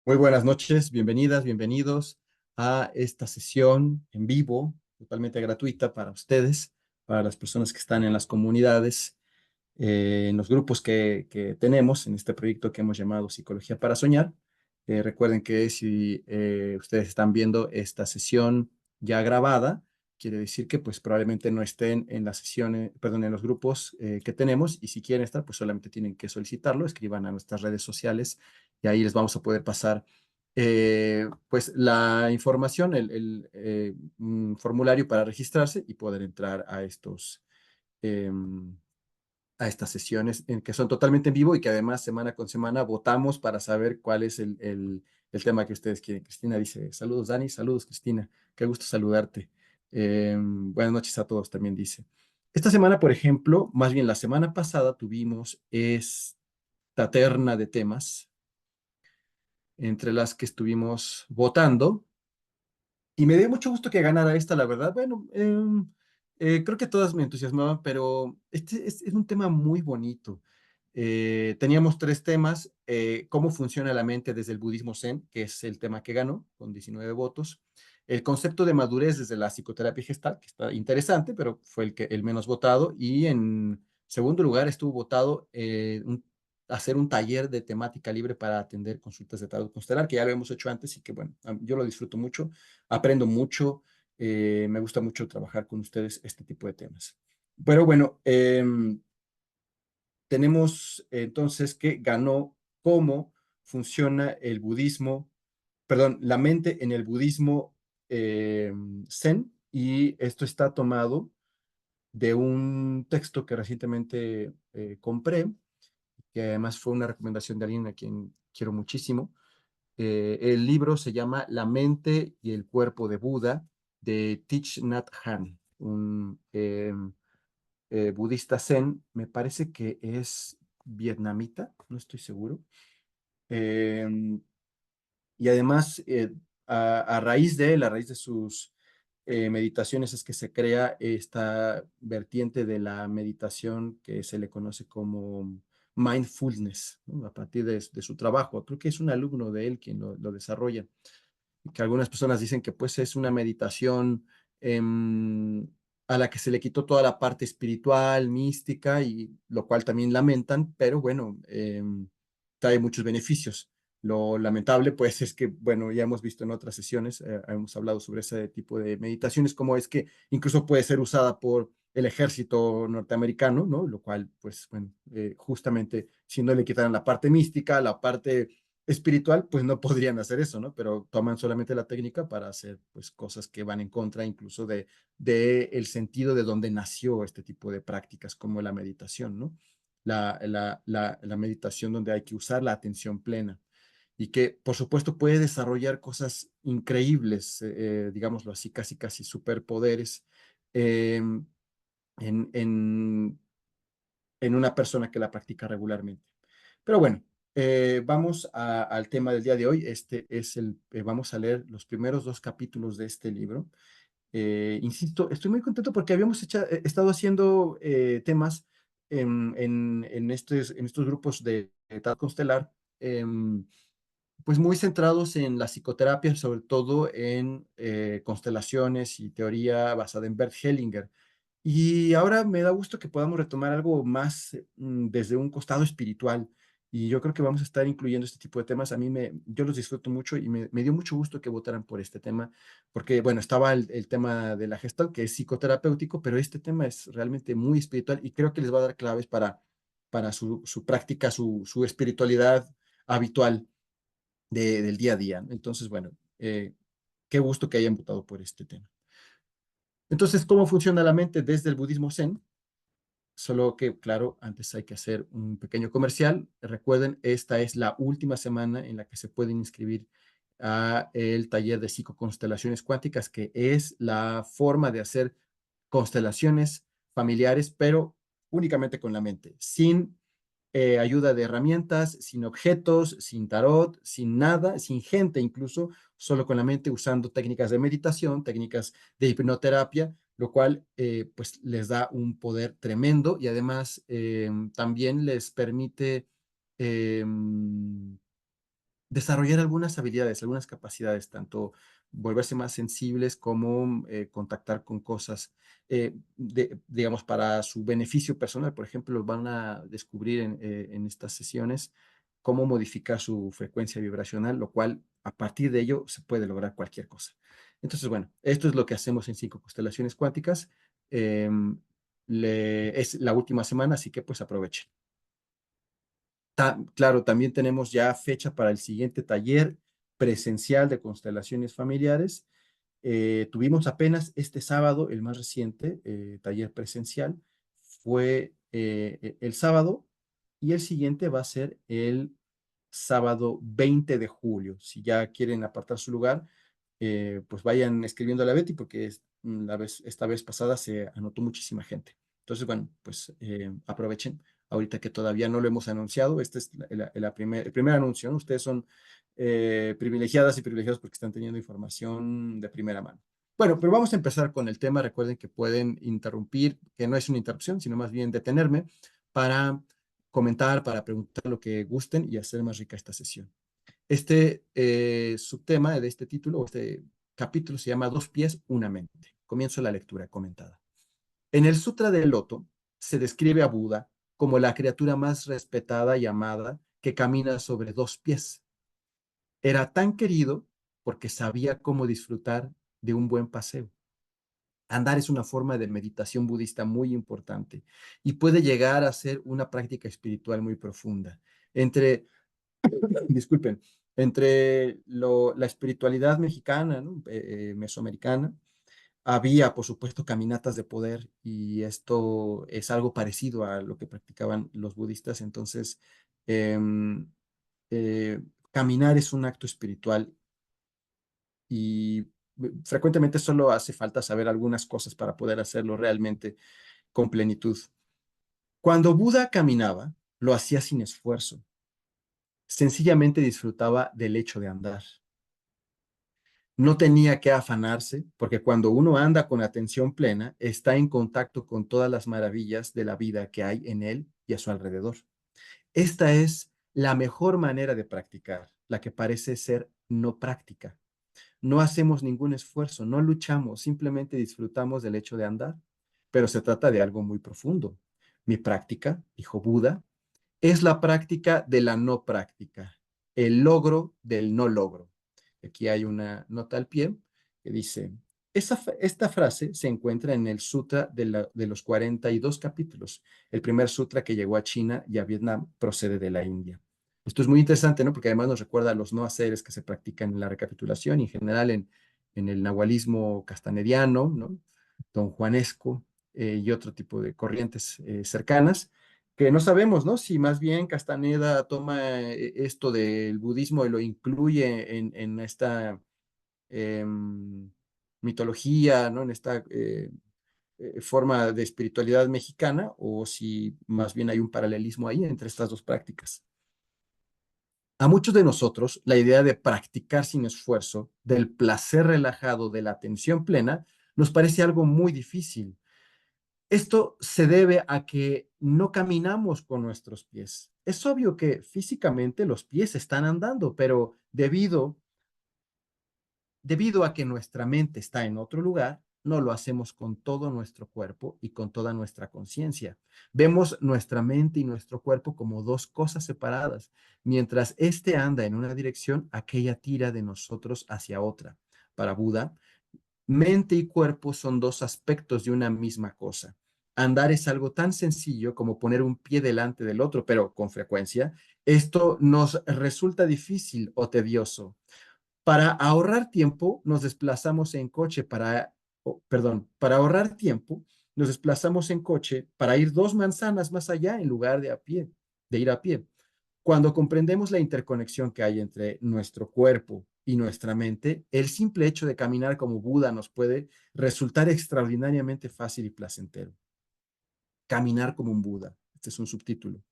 Muy buenas noches, bienvenidas, bienvenidos a esta sesión en vivo, totalmente gratuita para ustedes, para las personas que están en las comunidades, en los grupos que tenemos en este proyecto que hemos llamado Psicología para Soñar. Recuerden que si ustedes están viendo esta sesión ya grabada, quiere decir que pues probablemente no estén en las sesiones, perdón, en los grupos que tenemos, y si quieren estar, pues solamente tienen que solicitarlo, escriban a nuestras redes sociales y ahí les vamos a poder pasar pues la información, un formulario para registrarse y poder entrar em, a estas sesiones en que son totalmente en vivo y que además semana con semana votamos para saber cuál es el tema que ustedes quieren. Cristina dice, saludos Dani, saludos Cristina, qué gusto saludarte. Buenas noches a todos también dice. Esta semana, por ejemplo, más bien la semana pasada tuvimos esta terna de temas entre las que estuvimos votando y me dio mucho gusto que ganara esta, la verdad. Bueno, creo que todas me entusiasmaban, pero este es un tema muy bonito. Teníamos tres temas: cómo funciona la mente desde el budismo Zen, que es el tema que ganó, con 19 votos; el concepto de madurez desde la psicoterapia gestal, que está interesante, pero fue el menos votado; y en segundo lugar estuvo votado hacer un taller de temática libre para atender consultas de tarot constelar, que ya lo hemos hecho antes y que, bueno, yo lo disfruto mucho, aprendo mucho, me gusta mucho trabajar con ustedes este tipo de temas. Pero bueno, tenemos entonces que ganó cómo funciona el budismo, perdón, la mente en el budismo Zen, y esto está tomado de un texto que recientemente compré, que además fue una recomendación de alguien a quien quiero muchísimo. El libro se llama La mente y el cuerpo de Buda, de Thich Nhat Hanh, un budista zen, me parece que es vietnamita, no estoy seguro. Eh, y además, a raíz de él, a raíz de sus meditaciones, es que se crea esta vertiente de la meditación que se le conoce como mindfulness, ¿no? A partir de su trabajo. Creo que es un alumno de él quien lo desarrolla, que algunas personas dicen que pues es una meditación a la que se le quitó toda la parte espiritual, mística, y lo cual también lamentan, pero bueno, trae muchos beneficios. Lo lamentable pues es que, bueno, ya hemos visto en otras sesiones, hemos hablado sobre ese tipo de meditaciones, como es que incluso puede ser usada por el ejército norteamericano, ¿no? Lo cual, pues, bueno, justamente si no le quitaran la parte mística, la parte espiritual, pues no podrían hacer eso, ¿no? Pero toman solamente la técnica para hacer, pues, cosas que van en contra incluso de el sentido de donde nació este tipo de prácticas, como la meditación, ¿no? La meditación donde hay que usar la atención plena y que, por supuesto, puede desarrollar cosas increíbles, digámoslo así, casi, casi superpoderes eh, en, en, en una persona que la practica regularmente. Pero bueno, vamos al tema del día de hoy. Vamos a leer los primeros dos capítulos de este libro. Insisto, estoy muy contento porque habíamos estado haciendo temas en estos grupos de Tarot Constelar, pues muy centrados en la psicoterapia, sobre todo en constelaciones y teoría basada en Bert Hellinger. Y ahora me da gusto que podamos retomar algo más desde un costado espiritual. Y yo creo que vamos a estar incluyendo este tipo de temas. Yo los disfruto mucho y me dio mucho gusto que votaran por este tema, porque, bueno, estaba el tema de la Gestalt, que es psicoterapéutico, pero este tema es realmente muy espiritual y creo que les va a dar claves para su práctica, su espiritualidad habitual del día a día, ¿no? Entonces, bueno, qué gusto que hayan votado por este tema. Entonces, ¿cómo funciona la mente desde el budismo Zen? Solo que, claro, antes hay que hacer un pequeño comercial. Recuerden, esta es la última semana en la que se pueden inscribir a el taller de psicoconstelaciones cuánticas, que es la forma de hacer constelaciones familiares, pero únicamente con la mente, sin ayuda de herramientas, sin objetos, sin tarot, sin nada, sin gente incluso, solo con la mente, usando técnicas de meditación, técnicas de hipnoterapia, lo cual pues les da un poder tremendo y además también les permite eh, desarrollar algunas habilidades, algunas capacidades, tanto volverse más sensibles como contactar con cosas, digamos, para su beneficio personal. Por ejemplo, van a descubrir en estas sesiones cómo modificar su frecuencia vibracional, lo cual a partir de ello se puede lograr cualquier cosa. Entonces, bueno, esto es lo que hacemos en 5 constelaciones cuánticas. Em, es la última semana, así que pues aprovechen. Claro, también tenemos ya fecha para el siguiente taller presencial de constelaciones familiares. Tuvimos apenas este sábado, el más reciente, taller presencial, fue el sábado, y el siguiente va a ser el sábado 20 de julio. Si ya quieren apartar su lugar, pues vayan escribiendo a la Betty, porque esta vez pasada se anotó muchísima gente. Entonces, bueno, pues aprovechen ahorita que todavía no lo hemos anunciado. Este es el primer anuncio, ¿no? Ustedes son privilegiadas y privilegiados porque están teniendo información de primera mano. Bueno, pero vamos a empezar con el tema. Recuerden que pueden interrumpir, que no es una interrupción, sino más bien detenerme para comentar, para preguntar lo que gusten y hacer más rica esta sesión. Este subtema de este título, o este capítulo, se llama Dos pies, una mente. Comienzo la lectura comentada. En el Sutra del Loto se describe a Buda como la criatura más respetada y amada que camina sobre 2 pies. Era tan querido porque sabía cómo disfrutar de un buen paseo. Andar es una forma de meditación budista muy importante y puede llegar a ser una práctica espiritual muy profunda. Entre disculpen, entre la espiritualidad mexicana, ¿no? Mesoamericana, había, por supuesto, caminatas de poder, y esto es algo parecido a lo que practicaban los budistas. Entonces, em, eh, caminar es un acto espiritual, y frecuentemente solo hace falta saber algunas cosas para poder hacerlo realmente con plenitud. Cuando Buda caminaba, lo hacía sin esfuerzo. Sencillamente disfrutaba del hecho de andar. No tenía que afanarse, porque cuando uno anda con atención plena, está en contacto con todas las maravillas de la vida que hay en él y a su alrededor. Esta es la mejor manera de practicar, la que parece ser no práctica. No hacemos ningún esfuerzo, no luchamos, simplemente disfrutamos del hecho de andar. Pero se trata de algo muy profundo. Mi práctica, dijo Buda, es la práctica de la no práctica, el logro del no logro. Aquí hay una nota al pie que dice, esta frase se encuentra en el Sutra de los 42 capítulos. El primer sutra que llegó a China y a Vietnam procede de la India. Esto es muy interesante, ¿no? Porque además nos recuerda a los no haceres que se practican en la recapitulación y en general en el nahualismo castanediano, ¿no? Don Juanesco, y otro tipo de corrientes cercanas, que no sabemos, ¿no? Si más bien Castaneda toma esto del budismo y lo incluye en esta mitología, ¿no? En esta forma de espiritualidad mexicana, o si más bien hay un paralelismo ahí entre estas dos prácticas. A muchos de nosotros, la idea de practicar sin esfuerzo, del placer relajado, de la atención plena, nos parece algo muy difícil. Esto se debe a que no caminamos con nuestros pies. Es obvio que físicamente los pies están andando, pero debido a que nuestra mente está en otro lugar, no lo hacemos con todo nuestro cuerpo y con toda nuestra conciencia. Vemos nuestra mente y nuestro cuerpo como dos cosas separadas. Mientras éste anda en una dirección, aquella tira de nosotros hacia otra. Para Buda, mente y cuerpo son dos aspectos de una misma cosa. Andar es algo tan sencillo como poner un pie delante del otro, pero con frecuencia esto nos resulta difícil o tedioso. Para ahorrar tiempo, nos desplazamos en coche para ahorrar tiempo, nos desplazamos en coche para ir 2 manzanas más allá en lugar de ir a pie. Cuando comprendemos la interconexión que hay entre nuestro cuerpo y nuestra mente, el simple hecho de caminar como Buda nos puede resultar extraordinariamente fácil y placentero. Caminar como un Buda. Este es un subtítulo.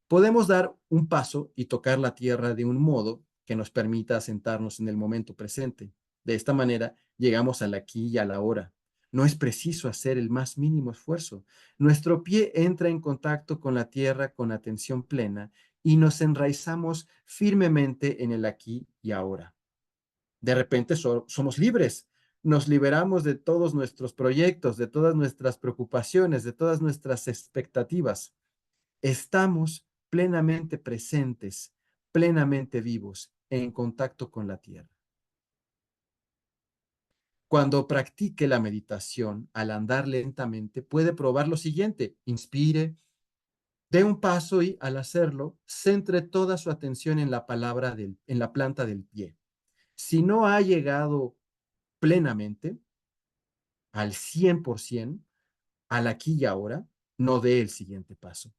Podemos dar un paso y tocar la tierra de un modo que nos permita sentarnos en el momento presente. De esta manera, llegamos al aquí y a la hora. No es preciso hacer el más mínimo esfuerzo. Nuestro pie entra en contacto con la tierra con atención plena y nos enraizamos firmemente en el aquí y ahora. De repente somos libres, nos liberamos de todos nuestros proyectos, de todas nuestras preocupaciones, de todas nuestras expectativas. Estamos plenamente presentes, plenamente vivos, en contacto con la tierra. Cuando practique la meditación al andar lentamente, puede probar lo siguiente: inspire, dé un paso y al hacerlo, centre toda su atención en la palabra en la planta del pie. Si no ha llegado plenamente al 100%, al aquí y ahora, no dé el siguiente paso.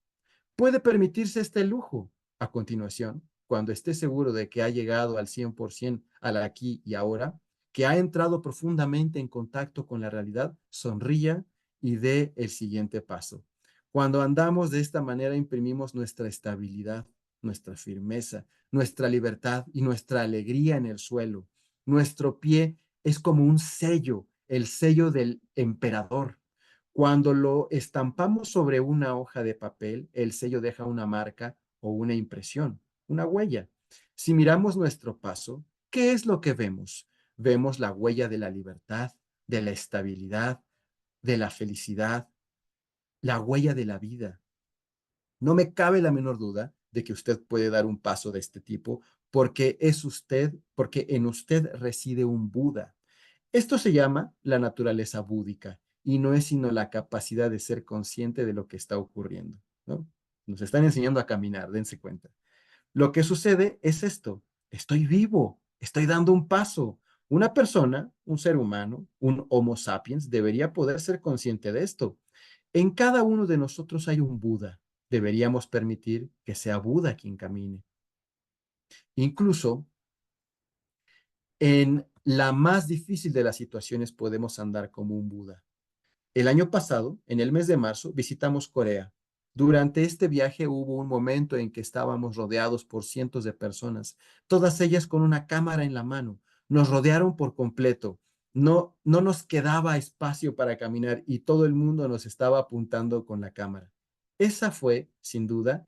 Puede permitirse este lujo. A continuación, cuando esté seguro de que ha llegado al 100% al aquí y ahora, que ha entrado profundamente en contacto con la realidad, sonría y dé el siguiente paso. Cuando andamos de esta manera, imprimimos nuestra estabilidad, nuestra firmeza, nuestra libertad y nuestra alegría en el suelo. Nuestro pie es como un sello, el sello del emperador. Cuando lo estampamos sobre una hoja de papel, el sello deja una marca o una impresión, una huella. Si miramos nuestro paso, ¿qué es lo que vemos? Vemos la huella de la libertad, de la estabilidad, de la felicidad, la huella de la vida. No me cabe la menor duda de que usted puede dar un paso de este tipo porque es usted, porque en usted reside un Buda. Esto se llama la naturaleza búdica y no es sino la capacidad de ser consciente de lo que está ocurriendo, ¿no? Nos están enseñando a caminar, dense cuenta. Lo que sucede es esto: estoy vivo, estoy dando un paso. Una persona, un ser humano, un Homo sapiens, debería poder ser consciente de esto. En cada uno de nosotros hay un Buda. Deberíamos permitir que sea Buda quien camine. Incluso en la más difícil de las situaciones podemos andar como un Buda. El año pasado, en el mes de marzo, visitamos Corea. Durante este viaje hubo un momento en que estábamos rodeados por cientos de personas, todas ellas con una cámara en la mano. Nos rodearon por completo. No nos quedaba espacio para caminar y todo el mundo nos estaba apuntando con la cámara. Esa fue, sin duda,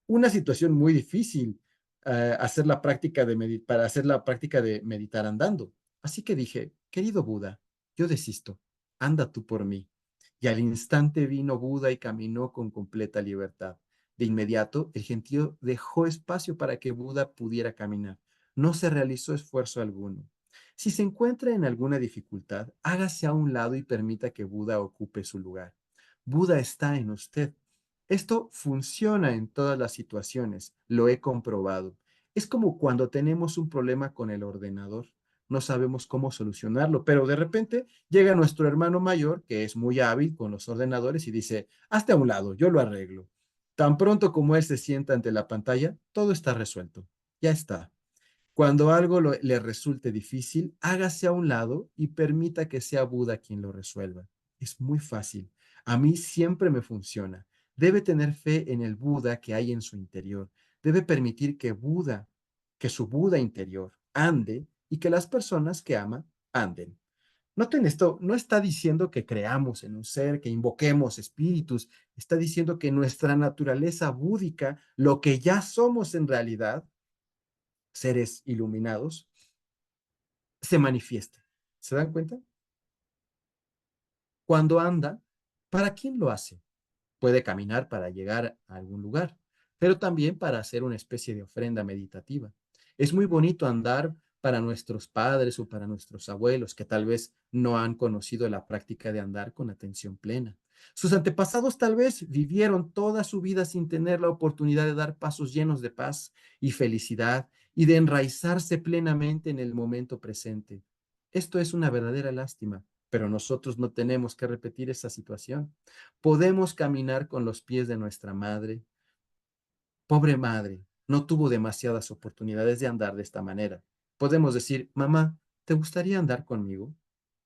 una situación muy difícil, hacer la práctica para hacer la práctica de meditar andando. Así que dije, querido Buda, yo desisto, anda tú por mí. Y al instante vino Buda y caminó con completa libertad. De inmediato, el gentío dejó espacio para que Buda pudiera caminar. No se realizó esfuerzo alguno. Si se encuentra en alguna dificultad, hágase a un lado y permita que Buda ocupe su lugar. Buda está en usted. Esto funciona en todas las situaciones, lo he comprobado. Es como cuando tenemos un problema con el ordenador. No sabemos cómo solucionarlo, pero de repente llega nuestro hermano mayor, que es muy hábil con los ordenadores, y dice, hazte a un lado, yo lo arreglo. Tan pronto como él se sienta ante la pantalla, todo está resuelto. Ya está. Cuando algo le resulte difícil, hágase a un lado y permita que sea Buda quien lo resuelva. Es muy fácil. A mí siempre me funciona. Debe tener fe en el Buda que hay en su interior. Debe permitir que su Buda interior ande y que las personas que ama anden. Noten esto, no está diciendo que creamos en un ser, que invoquemos espíritus, está diciendo que nuestra naturaleza búdica, lo que ya somos en realidad, seres iluminados, se manifiesta. ¿Se dan cuenta? Cuando anda, ¿para quién lo hace? Puede caminar para llegar a algún lugar, pero también para hacer una especie de ofrenda meditativa. Es muy bonito andar para nuestros padres o para nuestros abuelos que tal vez no han conocido la práctica de andar con atención plena. Sus antepasados tal vez vivieron toda su vida sin tener la oportunidad de dar pasos llenos de paz y felicidad y de enraizarse plenamente en el momento presente. Esto es una verdadera lástima, pero nosotros no tenemos que repetir esa situación. Podemos caminar con los pies de nuestra madre. Pobre madre, no tuvo demasiadas oportunidades de andar de esta manera. Podemos decir, mamá, ¿te gustaría andar conmigo?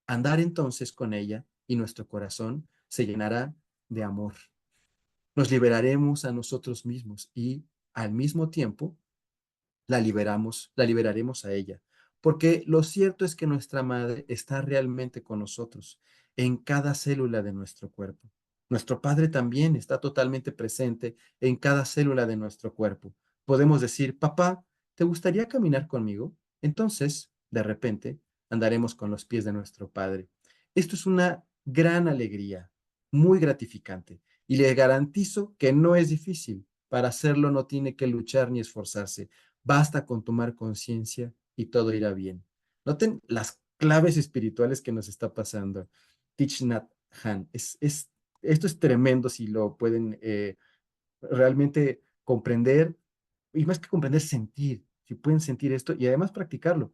Andar entonces con ella y nuestro corazón se llenará de amor. Nos liberaremos a nosotros mismos y al mismo tiempo la liberaremos a ella. Porque lo cierto es que nuestra madre está realmente con nosotros en cada célula de nuestro cuerpo. Nuestro Padre también está totalmente presente en cada célula de nuestro cuerpo. Podemos decir, papá, ¿te gustaría caminar conmigo? Entonces, de repente, andaremos con los pies de nuestro Padre. Esto es una gran alegría, muy gratificante, y le garantizo que no es difícil. Para hacerlo no tiene que luchar ni esforzarse. Basta con tomar conciencia y todo irá bien. Noten las claves espirituales que nos está pasando. Thich Nhat Hanh. Esto es tremendo si lo pueden realmente comprender, y más que comprender, sentir, si pueden sentir esto y además practicarlo.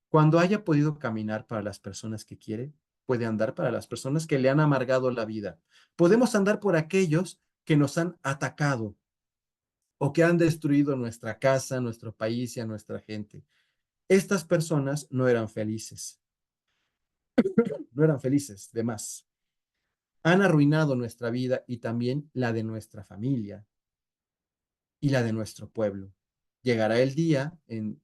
Cuando haya podido caminar para las personas que quiere, puede andar para las personas que le han amargado la vida. Podemos andar por aquellos que nos han atacado o que han destruido nuestra casa, nuestro país y a nuestra gente. Estas personas no eran felices, de más. Han arruinado nuestra vida y también la de nuestra familia y la de nuestro pueblo. Llegará el día en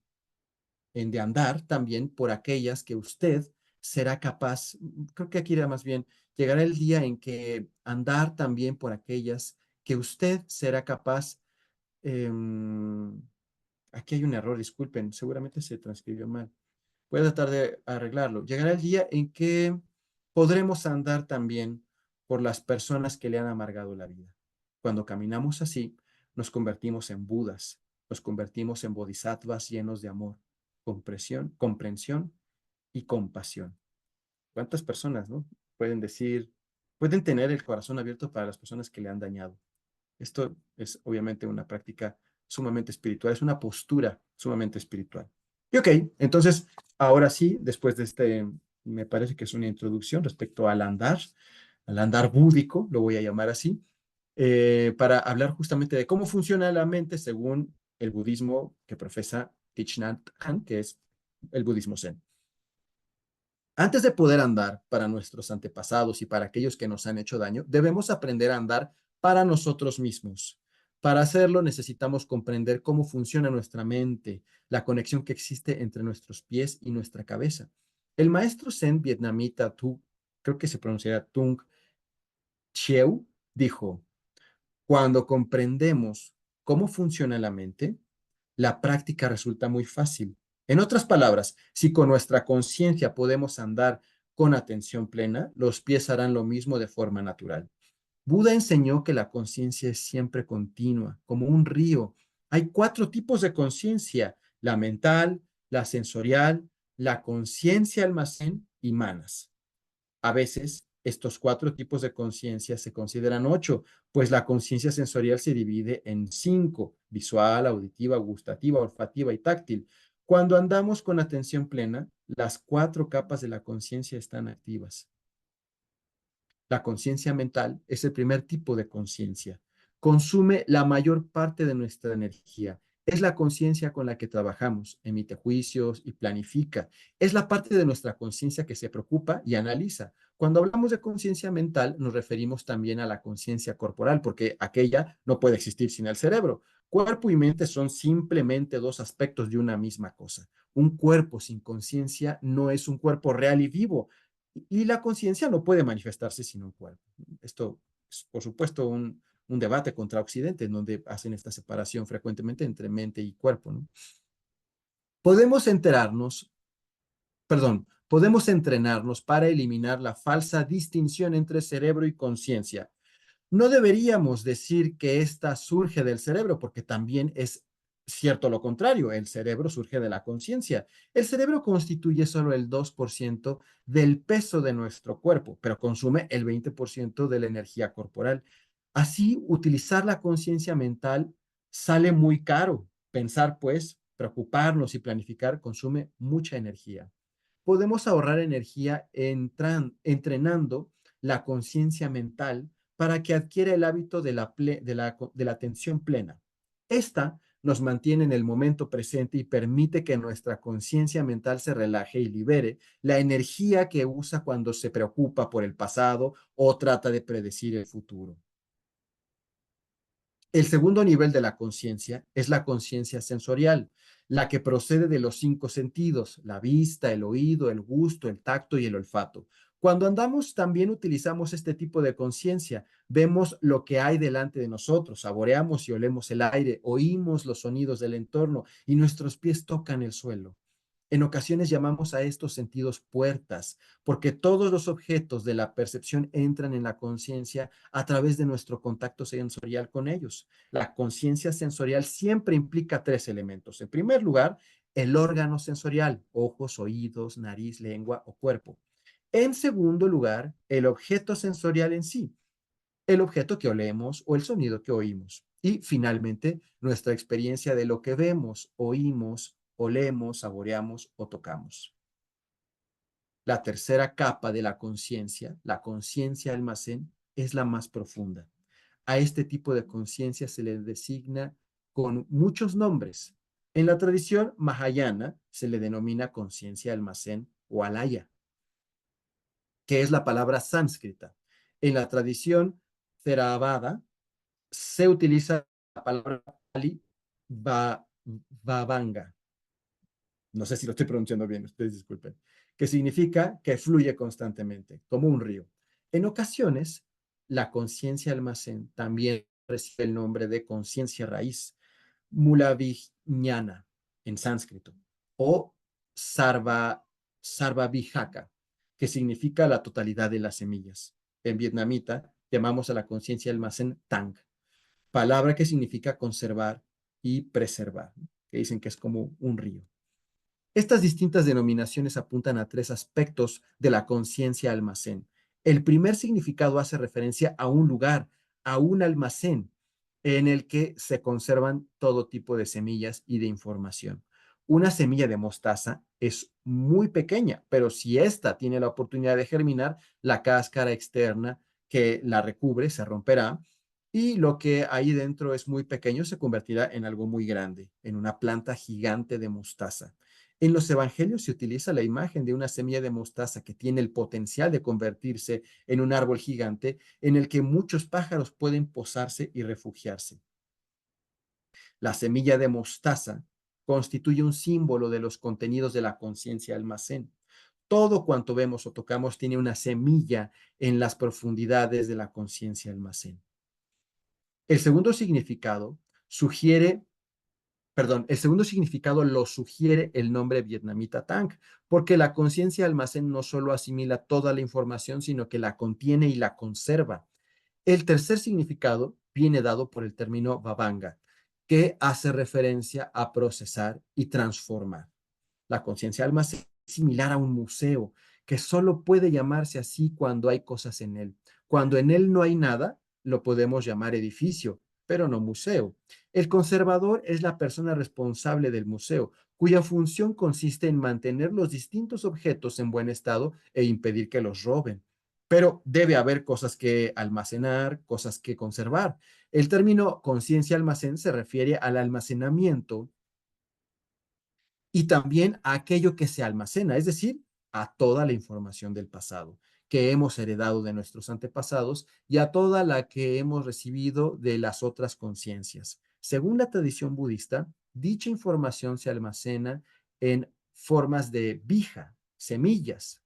de andar también por aquellas que usted será capaz, creo que aquí era más bien, llegará el día en que andar también por aquellas que usted será capaz, eh, aquí hay un error, disculpen, seguramente se transcribió mal. Voy a tratar de arreglarlo. Llegará el día en que podremos andar también por las personas que le han amargado la vida. Cuando caminamos así, nos convertimos en Budas, nos convertimos en bodhisattvas llenos de amor, comprensión y compasión. ¿Cuántas personas, no? Pueden decir, pueden tener el corazón abierto para las personas que le han dañado? Esto es obviamente una práctica sumamente espiritual, es una postura sumamente espiritual. Y ok, entonces, ahora sí, después de me parece que es una introducción respecto al andar búdico, lo voy a llamar así, para hablar justamente de cómo funciona la mente según el budismo que profesa Thich Nhat Hanh, que es el budismo zen. Antes de poder andar para nuestros antepasados y para aquellos que nos han hecho daño, debemos aprender a andar para nosotros mismos. Para hacerlo necesitamos comprender cómo funciona nuestra mente, la conexión que existe entre nuestros pies y nuestra cabeza. El maestro zen vietnamita creo que se pronunciará Tung Chieu, dijo, cuando comprendemos cómo funciona la mente, la práctica resulta muy fácil. En otras palabras, si con nuestra conciencia podemos andar con atención plena, los pies harán lo mismo de forma natural. Buda enseñó que la conciencia es siempre continua, como un río. Hay 4 tipos de conciencia: la mental, la sensorial, la conciencia almacén y manas. A veces, estos 4 tipos de conciencia se consideran 8, pues la conciencia sensorial se divide en 5: visual, auditiva, gustativa, olfativa y táctil. Cuando andamos con atención plena, las 4 capas de la conciencia están activas. La conciencia mental es el primer tipo de conciencia. Consume la mayor parte de nuestra energía. Es la conciencia con la que trabajamos, emite juicios y planifica. Es la parte de nuestra conciencia que se preocupa y analiza. Cuando hablamos de conciencia mental, nos referimos también a la conciencia corporal, porque aquella no puede existir sin el cerebro. Cuerpo y mente son simplemente 2 aspectos de una misma cosa. Un cuerpo sin conciencia no es un cuerpo real y vivo, y la conciencia no puede manifestarse sin un cuerpo. Esto es, por supuesto, un debate contra Occidente, en donde hacen esta separación frecuentemente entre mente y cuerpo, ¿no? Podemos enterarnos, podemos entrenarnos para eliminar la falsa distinción entre cerebro y conciencia. No deberíamos decir que esta surge del cerebro, porque también es cierto lo contrario, el cerebro surge de la conciencia. El cerebro constituye solo el 2% del peso de nuestro cuerpo, pero consume el 20% de la energía corporal. Así, utilizar la conciencia mental sale muy caro. Pensar, pues, preocuparnos y planificar consume mucha energía. Podemos ahorrar energía entrenando la conciencia mental para que adquiera el hábito de la atención plena. Esta nos mantiene en el momento presente y permite que nuestra conciencia mental se relaje y libere la energía que usa cuando se preocupa por el pasado o trata de predecir el futuro. El segundo nivel de la conciencia es la conciencia sensorial, la que procede de los 5 sentidos: la vista, el oído, el gusto, el tacto y el olfato. Cuando andamos, también utilizamos este tipo de conciencia. Vemos lo que hay delante de nosotros, saboreamos y olemos el aire, oímos los sonidos del entorno y nuestros pies tocan el suelo. En ocasiones llamamos a estos sentidos puertas, porque todos los objetos de la percepción entran en la conciencia a través de nuestro contacto sensorial con ellos. La conciencia sensorial siempre implica tres elementos. En primer lugar, el órgano sensorial, ojos, oídos, nariz, lengua o cuerpo. En segundo lugar, el objeto sensorial en sí, el objeto que olemos o el sonido que oímos. Y finalmente, nuestra experiencia de lo que vemos, oímos, olemos, saboreamos o tocamos. La tercera capa de la conciencia almacén, es la más profunda. A este tipo de conciencia se le designa con muchos nombres. En la tradición mahayana se le denomina conciencia almacén o alaya, que es la palabra sánscrita. En la tradición Theravada se utiliza la palabra Pali Vavanga. No sé si lo estoy pronunciando bien, ustedes disculpen. Que significa que fluye constantemente, como un río. En ocasiones, la conciencia almacén también recibe el nombre de conciencia raíz, Mulavijnana en sánscrito, o Sarva Vijaka, que significa la totalidad de las semillas. En vietnamita llamamos a la conciencia almacén Tang, palabra que significa conservar y preservar, que dicen que es como un río. Estas distintas denominaciones apuntan a tres aspectos de la conciencia almacén. El primer significado hace referencia a un lugar, a un almacén en el que se conservan todo tipo de semillas y de información. Una semilla de mostaza es muy pequeña, pero si ésta tiene la oportunidad de germinar, la cáscara externa que la recubre se romperá y lo que ahí dentro es muy pequeño se convertirá en algo muy grande, en una planta gigante de mostaza. En los evangelios se utiliza la imagen de una semilla de mostaza que tiene el potencial de convertirse en un árbol gigante en el que muchos pájaros pueden posarse y refugiarse. La semilla de mostaza constituye un símbolo de los contenidos de la conciencia almacén. Todo cuanto vemos o tocamos tiene una semilla en las profundidades de la conciencia almacén. El segundo significado sugiere el segundo significado lo sugiere el nombre vietnamita Tang, porque la conciencia almacén no solo asimila toda la información, sino que la contiene y la conserva. El tercer significado viene dado por el término Vavanga, que hace referencia a procesar y transformar. La conciencia almacén es similar a un museo, que solo puede llamarse así cuando hay cosas en él. Cuando en él no hay nada, lo podemos llamar edificio, pero no museo. El conservador es la persona responsable del museo, cuya función consiste en mantener los distintos objetos en buen estado e impedir que los roben. Pero debe haber cosas que almacenar, cosas que conservar. El término conciencia almacén se refiere al almacenamiento y también a aquello que se almacena, es decir, a toda la información del pasado que hemos heredado de nuestros antepasados y a toda la que hemos recibido de las otras conciencias. Según la tradición budista, dicha información se almacena en formas de bija, semillas.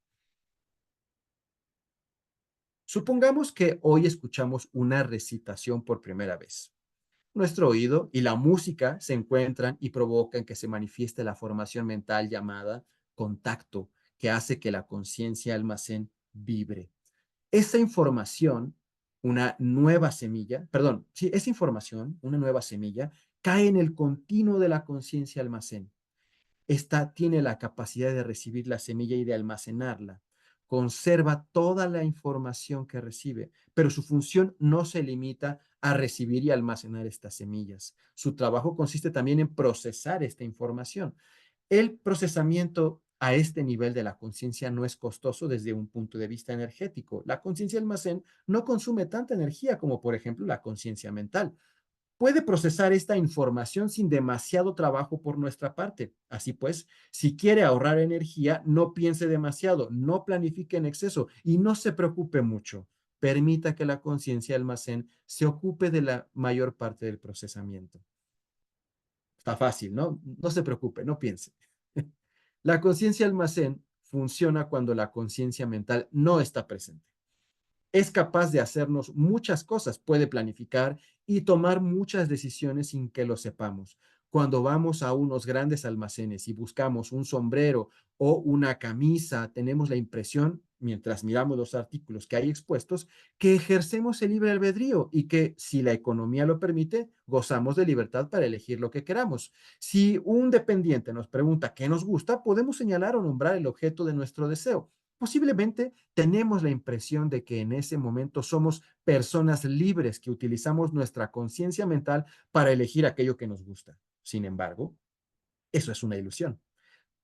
Supongamos que hoy escuchamos una recitación por primera vez. Nuestro oído y la música se encuentran y provocan que se manifieste la formación mental llamada contacto, que hace que la conciencia almacén vibre. Esa información, una nueva semilla, perdón, sí, esa información, una nueva semilla, cae en el continuo de la conciencia almacén. Esta tiene la capacidad de recibir la semilla y de almacenarla. Conserva toda la información que recibe, pero su función no se limita a recibir y almacenar estas semillas. Su trabajo consiste también en procesar esta información. El procesamiento a este nivel de la conciencia no es costoso desde un punto de vista energético. La conciencia almacén no consume tanta energía como, por ejemplo, la conciencia mental. Puede procesar esta información sin demasiado trabajo por nuestra parte. Así pues, si quiere ahorrar energía, no piense demasiado, no planifique en exceso y no se preocupe mucho. Permita que la conciencia almacén se ocupe de la mayor parte del procesamiento. Está fácil, ¿no? No se preocupe, no piense. La conciencia almacén funciona cuando la conciencia mental no está presente. Es capaz de hacernos muchas cosas, puede planificar y tomar muchas decisiones sin que lo sepamos. Cuando vamos a unos grandes almacenes y buscamos un sombrero o una camisa, tenemos la impresión, mientras miramos los artículos que hay expuestos, que ejercemos el libre albedrío y que, si la economía lo permite, gozamos de libertad para elegir lo que queramos. Si un dependiente nos pregunta qué nos gusta, podemos señalar o nombrar el objeto de nuestro deseo. Posiblemente tenemos la impresión de que en ese momento somos personas libres que utilizamos nuestra conciencia mental para elegir aquello que nos gusta. Sin embargo, eso es una ilusión.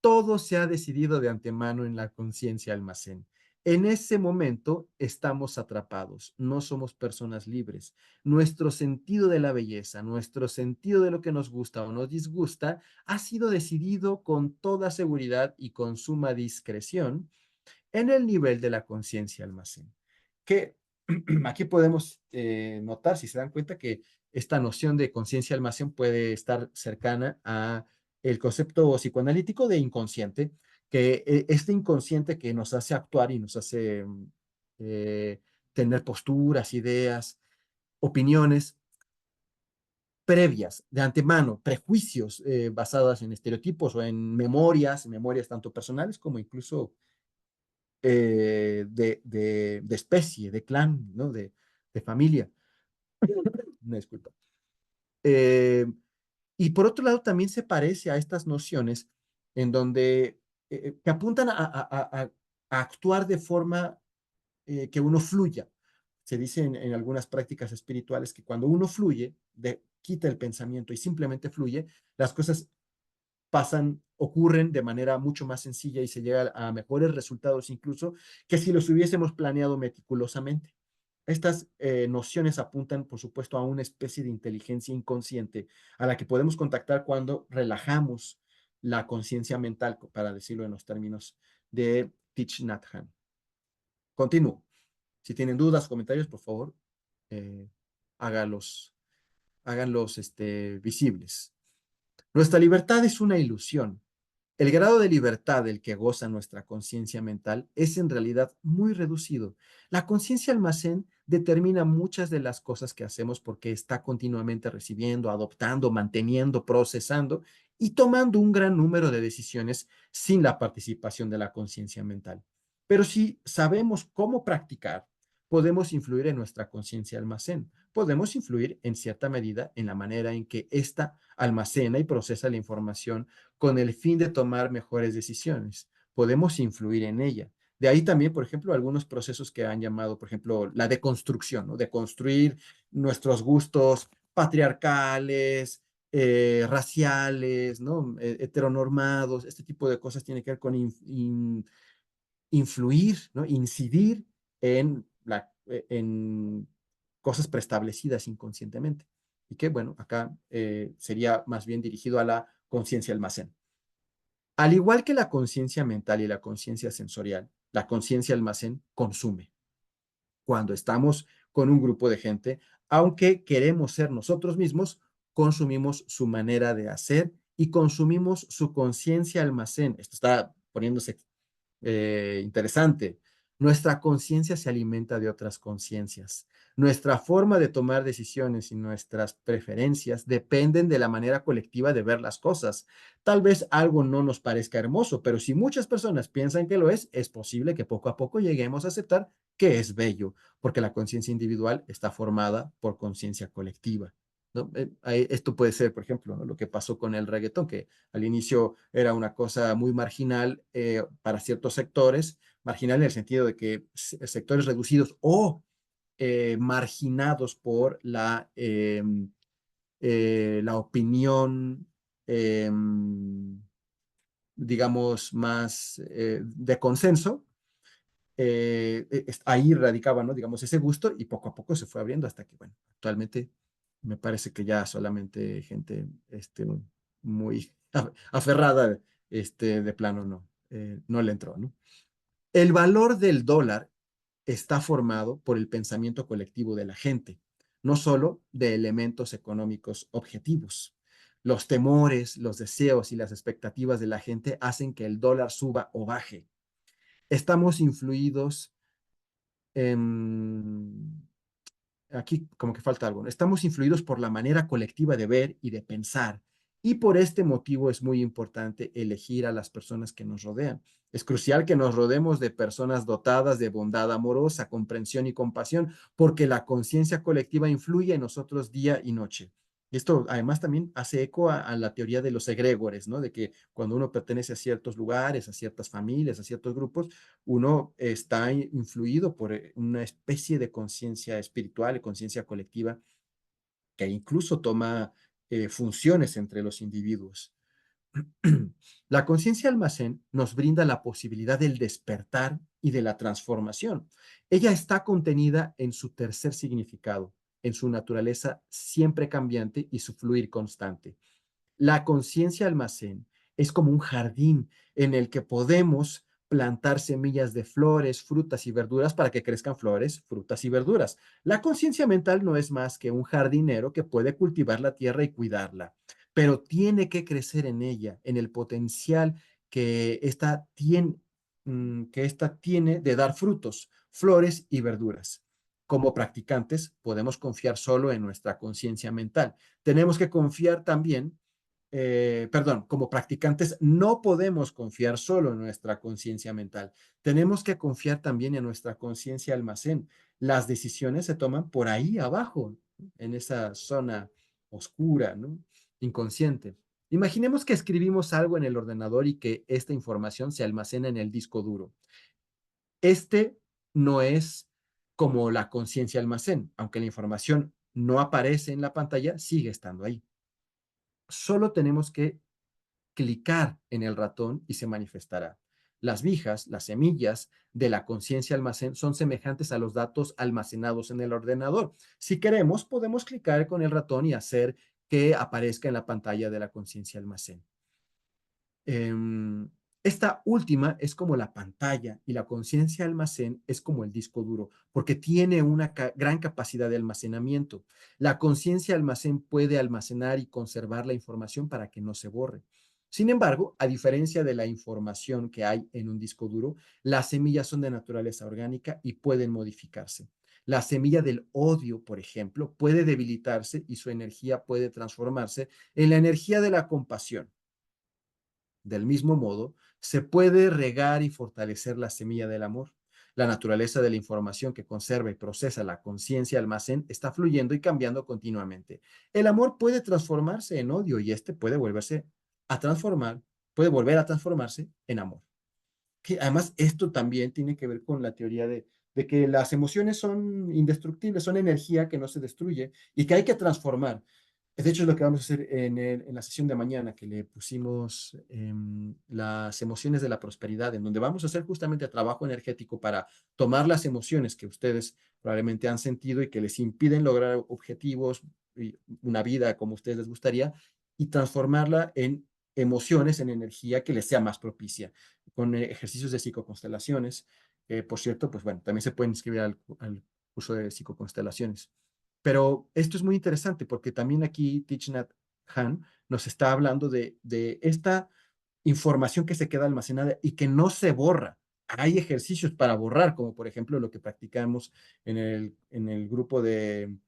Todo se ha decidido de antemano en la conciencia almacén. En ese momento estamos atrapados, no somos personas libres. Nuestro sentido de la belleza, nuestro sentido de lo que nos gusta o nos disgusta, ha sido decidido con toda seguridad y con suma discreción en el nivel de la conciencia almacén. Que aquí podemos notar, si se dan cuenta, que esta noción de conciencia almacén puede estar cercana a el concepto psicoanalítico de inconsciente, que este inconsciente que nos hace actuar y nos hace eh, tener posturas, ideas, opiniones previas, de antemano, prejuicios basados en estereotipos o en memorias tanto personales como incluso de especie, de clan, ¿no? De familia. Una disculpa. Eh, y por otro lado, también se parece a estas nociones en donde que apuntan a actuar de forma que uno fluya. Se dice en algunas prácticas espirituales que cuando uno fluye, quita el pensamiento y simplemente fluye, las cosas pasan, ocurren de manera mucho más sencilla y se llega a mejores resultados incluso que si los hubiésemos planeado meticulosamente. Estas nociones apuntan, por supuesto, a una especie de inteligencia inconsciente a la que podemos contactar cuando relajamos la conciencia mental, para decirlo en los términos de Thich Nhat Hanh. Continúo. Si tienen dudas, comentarios, por favor, eh, hágalos, háganlos visibles. Nuestra libertad es una ilusión. El grado de libertad del que goza nuestra conciencia mental es en realidad muy reducido. La conciencia almacén determina muchas de las cosas que hacemos porque está continuamente recibiendo, adoptando, manteniendo, procesando y tomando un gran número de decisiones sin la participación de la conciencia mental. Pero si sabemos cómo practicar, podemos influir en nuestra conciencia almacén. Podemos influir en cierta medida en la manera en que ésta almacena y procesa la información con el fin de tomar mejores decisiones. Podemos influir en ella. De ahí también, por ejemplo, algunos procesos que han llamado, por ejemplo, la deconstrucción, ¿no? De construir nuestros gustos patriarcales, raciales, ¿no? Heteronormados, este tipo de cosas tiene que ver con influir, ¿no? Incidir en cosas preestablecidas inconscientemente. Y que, bueno, acá sería más bien dirigido a la conciencia almacén. Al igual que la conciencia mental y la conciencia sensorial, la conciencia almacén consume. Cuando estamos con un grupo de gente, aunque queremos ser nosotros mismos, consumimos su manera de hacer y consumimos su conciencia almacén. Esto está poniéndose interesante. Nuestra conciencia se alimenta de otras conciencias. Nuestra forma de tomar decisiones y nuestras preferencias dependen de la manera colectiva de ver las cosas. Tal vez algo no nos parezca hermoso, pero si muchas personas piensan que lo es posible que poco a poco lleguemos a aceptar que es bello, porque la conciencia individual está formada por conciencia colectiva. ¿No? Esto puede ser, por ejemplo, ¿no? Lo que pasó con el reggaetón, que al inicio era una cosa muy marginal para ciertos sectores, marginal en el sentido de que sectores reducidos o marginados por la opinión, eh, digamos, más de consenso, ahí radicaba, ¿no? Digamos, ese gusto y poco a poco se fue abriendo hasta que, bueno, actualmente me parece que ya solamente gente muy aferrada, de plano no le entró, ¿no? El valor del dólar está formado por el pensamiento colectivo de la gente, no solo de elementos económicos objetivos. Los temores, los deseos y las expectativas de la gente hacen que el dólar suba o baje. estamos influidos en aquí como que falta algo, ¿no? Estamos influidos por la manera colectiva de ver y de pensar. Y por este motivo es muy importante elegir a las personas que nos rodean. Es crucial que nos rodemos de personas dotadas de bondad amorosa, comprensión y compasión, porque la conciencia colectiva influye en nosotros día y noche. Esto además también hace eco a la teoría de los egregores, ¿no? De que cuando uno pertenece a ciertos lugares, a ciertas familias, a ciertos grupos, uno está influido por una especie de conciencia espiritual y conciencia colectiva que incluso toma funciones entre los individuos. La conciencia almacén nos brinda la posibilidad del despertar y de la transformación. Ella está contenida en su tercer significado, en su naturaleza siempre cambiante y su fluir constante. La conciencia almacén es como un jardín en el que podemos plantar semillas de flores, frutas y verduras para que crezcan flores, frutas y verduras. La conciencia mental no es más que un jardinero que puede cultivar la tierra y cuidarla, pero tiene que crecer en ella, en el potencial que ésta tiene de dar frutos, flores y verduras. Como practicantes, podemos confiar solo en nuestra conciencia mental. Tenemos que confiar también perdón, como practicantes no podemos confiar solo en nuestra conciencia mental. Tenemos que confiar también en nuestra conciencia almacén. Las decisiones se toman por ahí abajo, en esa zona oscura, ¿no? Inconsciente. Imaginemos que escribimos algo en el ordenador y que esta información se almacena en el disco duro. Este no es como la conciencia almacén, aunque la información no aparece en la pantalla, sigue estando ahí. Solo tenemos que clicar en el ratón y se manifestará. Las vijas, las semillas de la conciencia almacén son semejantes a los datos almacenados en el ordenador. Si queremos, podemos clicar con el ratón y hacer que aparezca en la pantalla de la conciencia almacén. Esta última es como la pantalla y la conciencia almacén es como el disco duro, porque tiene una gran capacidad de almacenamiento. La conciencia almacén puede almacenar y conservar la información para que no se borre. Sin embargo, a diferencia de la información que hay en un disco duro, las semillas son de naturaleza orgánica y pueden modificarse. La semilla del odio, por ejemplo, puede debilitarse y su energía puede transformarse en la energía de la compasión. Del mismo modo, se puede regar y fortalecer la semilla del amor. La naturaleza de la información que conserva y procesa la conciencia almacén está fluyendo y cambiando continuamente. El amor puede transformarse en odio y este puede volverse a transformar, puede volver a transformarse en amor. Que además esto también tiene que ver con la teoría de que las emociones son indestructibles, son energía que no se destruye y que hay que transformar. De hecho, es lo que vamos a hacer en la sesión de mañana, que le pusimos las emociones de la prosperidad, en donde vamos a hacer justamente trabajo energético para tomar las emociones que ustedes probablemente han sentido y que les impiden lograr objetivos y una vida como a ustedes les gustaría, y transformarla en emociones, en energía que les sea más propicia, con ejercicios de psicoconstelaciones. Por cierto, pues bueno, también se pueden inscribir al curso de psicoconstelaciones. Pero esto es muy interesante porque también aquí Thich Nhat Hanh nos está hablando de esta información que se queda almacenada y que no se borra. Hay ejercicios para borrar, como por ejemplo lo que practicamos en el grupo de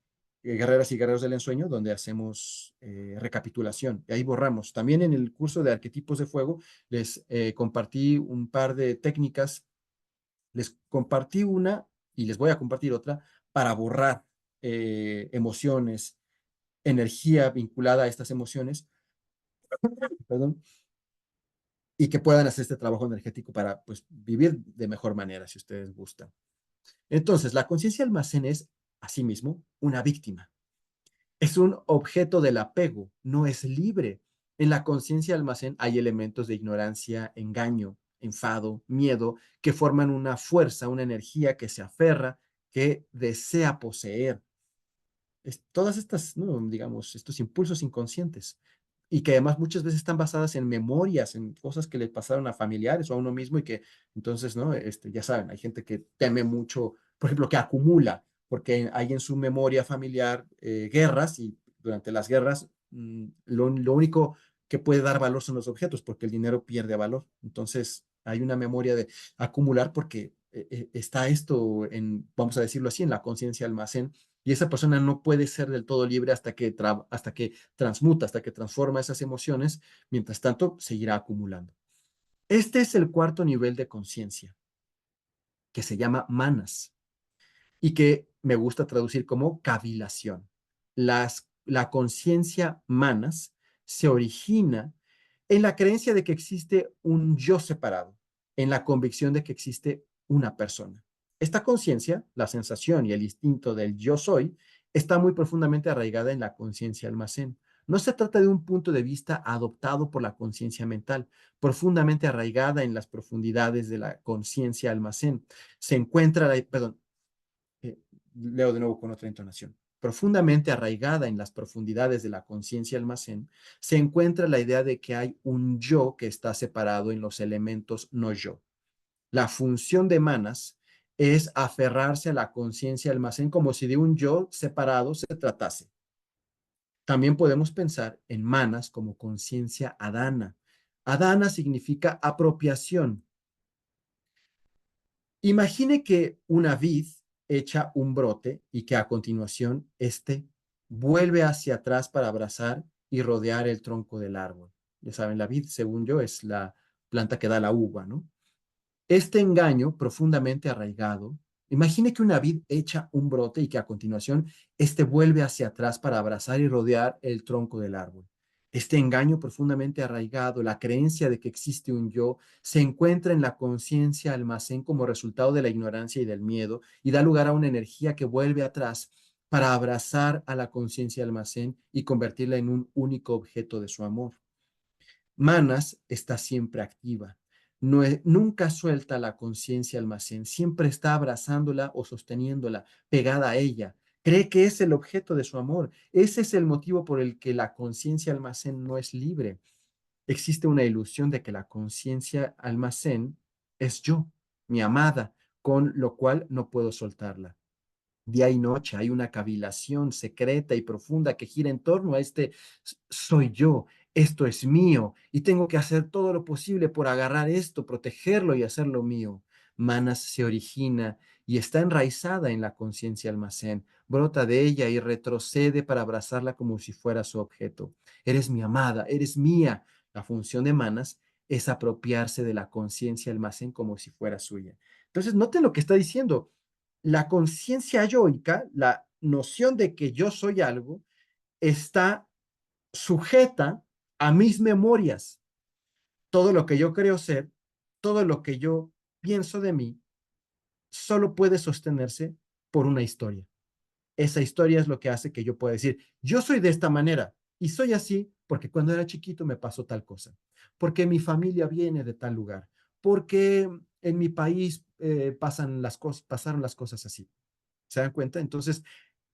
guerreras y guerreros del ensueño, donde hacemos recapitulación. Y ahí borramos. También en el curso de arquetipos de fuego les compartí un par de técnicas. Les compartí una y les voy a compartir otra para borrar emociones, energía vinculada a estas emociones, perdón, y que puedan hacer este trabajo energético para pues, vivir de mejor manera, si ustedes gustan. Entonces, la conciencia almacén es, asimismo, una víctima. Es un objeto del apego, no es libre. En la conciencia almacén hay elementos de ignorancia, engaño, enfado, miedo, que forman una fuerza, una energía que se aferra, que desea poseer. Todas estas, ¿no? digamos, estos impulsos inconscientes y que además muchas veces están basadas en memorias, en cosas que le pasaron a familiares o a uno mismo y que entonces, ¿no? Ya saben, hay gente que teme mucho, por ejemplo, que acumula, porque hay en su memoria familiar guerras y durante las guerras lo único que puede dar valor son los objetos, porque el dinero pierde valor. Entonces, Hay una memoria de acumular porque está esto vamos a decirlo así, en la conciencia almacén, y esa persona no puede ser del todo libre hasta que transmuta, hasta que transforma esas emociones, mientras tanto seguirá acumulando. Este es el cuarto nivel de conciencia, que se llama manas, y que me gusta traducir como cavilación. La conciencia manas se origina en la creencia de que existe un yo separado, en la convicción de que existe una persona. Esta conciencia, la sensación y el instinto del yo soy, está muy profundamente arraigada en la conciencia almacén. No se trata de un punto de vista adoptado por la conciencia mental, profundamente arraigada en las profundidades de la conciencia almacén. Se encuentra, perdón, eh, leo de nuevo con otra entonación. Profundamente arraigada en las profundidades de la conciencia almacén, se encuentra la idea de que hay un yo que está separado en los elementos no yo. La función de manas es aferrarse a la conciencia almacén como si de un yo separado se tratase. También podemos pensar en manas como conciencia adana. Adana significa apropiación. Imagine que una vid echa un brote y que a continuación éste vuelve hacia atrás para abrazar y rodear el tronco del árbol. Ya saben, la vid, según yo, es la planta que da la uva, ¿no? Este engaño profundamente arraigado, imagine que una vid echa un brote y que a continuación éste vuelve hacia atrás para abrazar y rodear el tronco del árbol. Este engaño profundamente arraigado, la creencia de que existe un yo, se encuentra en la conciencia almacén como resultado de la ignorancia y del miedo y da lugar a una energía que vuelve atrás para abrazar a la conciencia almacén y convertirla en un único objeto de su amor. Manas está siempre activa. No nunca suelta la conciencia almacén, siempre está abrazándola o sosteniéndola, pegada a ella. Cree que es el objeto de su amor. Ese es el motivo por el que la conciencia almacén no es libre. Existe una ilusión de que la conciencia almacén es yo, mi amada, con lo cual no puedo soltarla. Día y noche hay una cavilación secreta y profunda que gira en torno a este soy yo, esto es mío y tengo que hacer todo lo posible por agarrar esto, protegerlo y hacerlo mío. Manas se origina y está enraizada en la conciencia almacén, brota de ella y retrocede para abrazarla como si fuera su objeto. Eres mi amada, eres mía. La función de Manas es apropiarse de la conciencia almacén como si fuera suya. Entonces, noten lo que está diciendo la conciencia yoica, la noción de que yo soy algo, está sujeta a mis memorias. Todo lo que yo creo ser, todo lo que yo pienso de mí, solo puede sostenerse por una historia. Esa historia es lo que hace que yo pueda decir, yo soy de esta manera y soy así porque cuando era chiquito me pasó tal cosa, porque mi familia viene de tal lugar, porque en mi país pasaron las cosas así. ¿Se dan cuenta? Entonces,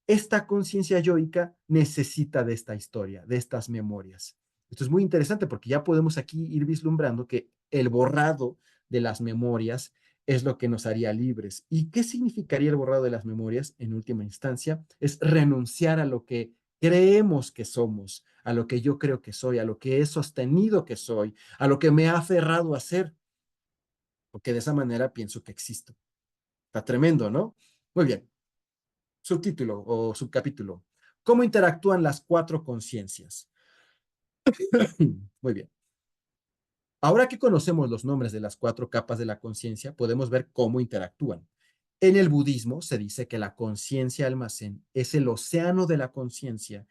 esta conciencia yoica necesita de esta historia, de estas memorias. Esto es muy interesante porque ya podemos aquí ir vislumbrando que el borrado de las memorias es lo que nos haría libres. ¿Y qué significaría el borrado de las memorias? En última instancia, es renunciar a lo que creemos que somos, a lo que yo creo que soy, a lo que he sostenido que soy, a lo que me ha aferrado a ser, porque de esa manera pienso que existo. Está tremendo, ¿no? Muy bien. Subtítulo o subcapítulo. ¿Cómo interactúan las cuatro conciencias? Muy bien. Ahora que conocemos los nombres de las cuatro capas de la conciencia, podemos ver cómo interactúan. En el budismo se dice que la conciencia almacén es el océano de la conciencia.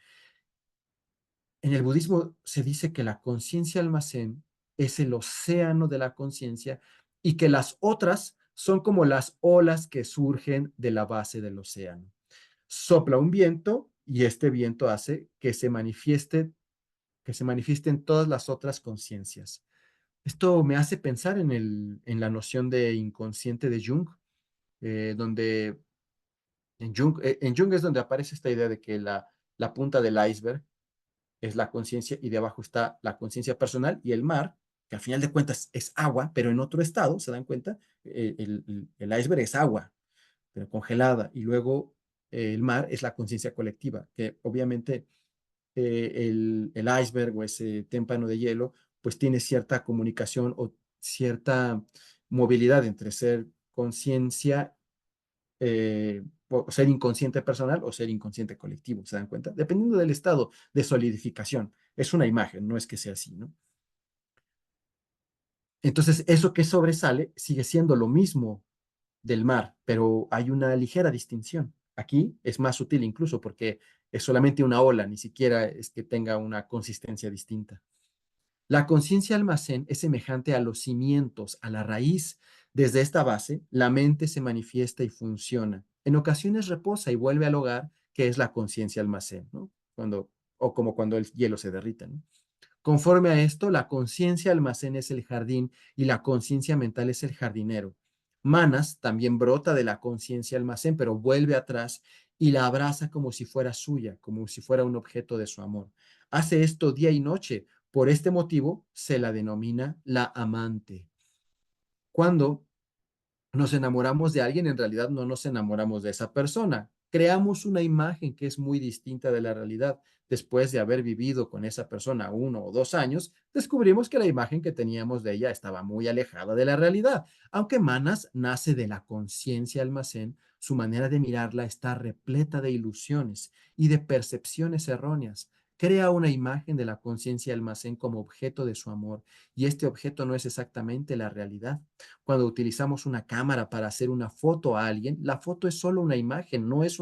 En el budismo se dice que la conciencia almacén es el océano de la conciencia y que las otras son como las olas que surgen de la base del océano. Sopla un viento y este viento hace que se manifiesten todas las otras conciencias. Esto me hace pensar en la noción de inconsciente de Jung, donde en Jung es donde aparece esta idea de que la punta del iceberg es la conciencia y de abajo está la conciencia personal y el mar, que al final de cuentas es agua, pero en otro estado, ¿se dan cuenta? El iceberg es agua, pero congelada, y luego el mar es la conciencia colectiva, que obviamente el iceberg o ese témpano de hielo, pues tiene cierta comunicación o cierta movilidad entre ser conciencia, o ser inconsciente personal o ser inconsciente colectivo, ¿se dan cuenta? Dependiendo del estado de solidificación. Es una imagen, no es que sea así, ¿no? Entonces, eso que sobresale sigue siendo lo mismo del mar, pero hay una ligera distinción. Aquí es más sutil incluso porque es solamente una ola, ni siquiera es que tenga una consistencia distinta. La conciencia almacén es semejante a los cimientos, a la raíz. Desde esta base, la mente se manifiesta y funciona. En ocasiones reposa y vuelve al hogar, que es la conciencia almacén, ¿no? O como cuando el hielo se derrite, ¿no? Conforme a esto, la conciencia almacén es el jardín y la conciencia mental es el jardinero. Manas también brota de la conciencia almacén, pero vuelve atrás y la abraza como si fuera suya, como si fuera un objeto de su amor. Hace esto día y noche. Por este motivo se la denomina la amante. Cuando nos enamoramos de alguien, en realidad no nos enamoramos de esa persona. Creamos una imagen que es muy distinta de la realidad. Después de haber vivido con esa persona 1 o 2 años, descubrimos que la imagen que teníamos de ella estaba muy alejada de la realidad. Aunque Manas nace de la conciencia almacén, su manera de mirarla está repleta de ilusiones y de percepciones erróneas. Crea una imagen de la conciencia almacén como objeto de su amor, y este objeto no es exactamente la realidad. Cuando utilizamos una cámara para hacer una foto a alguien, la foto es solo una imagen, no es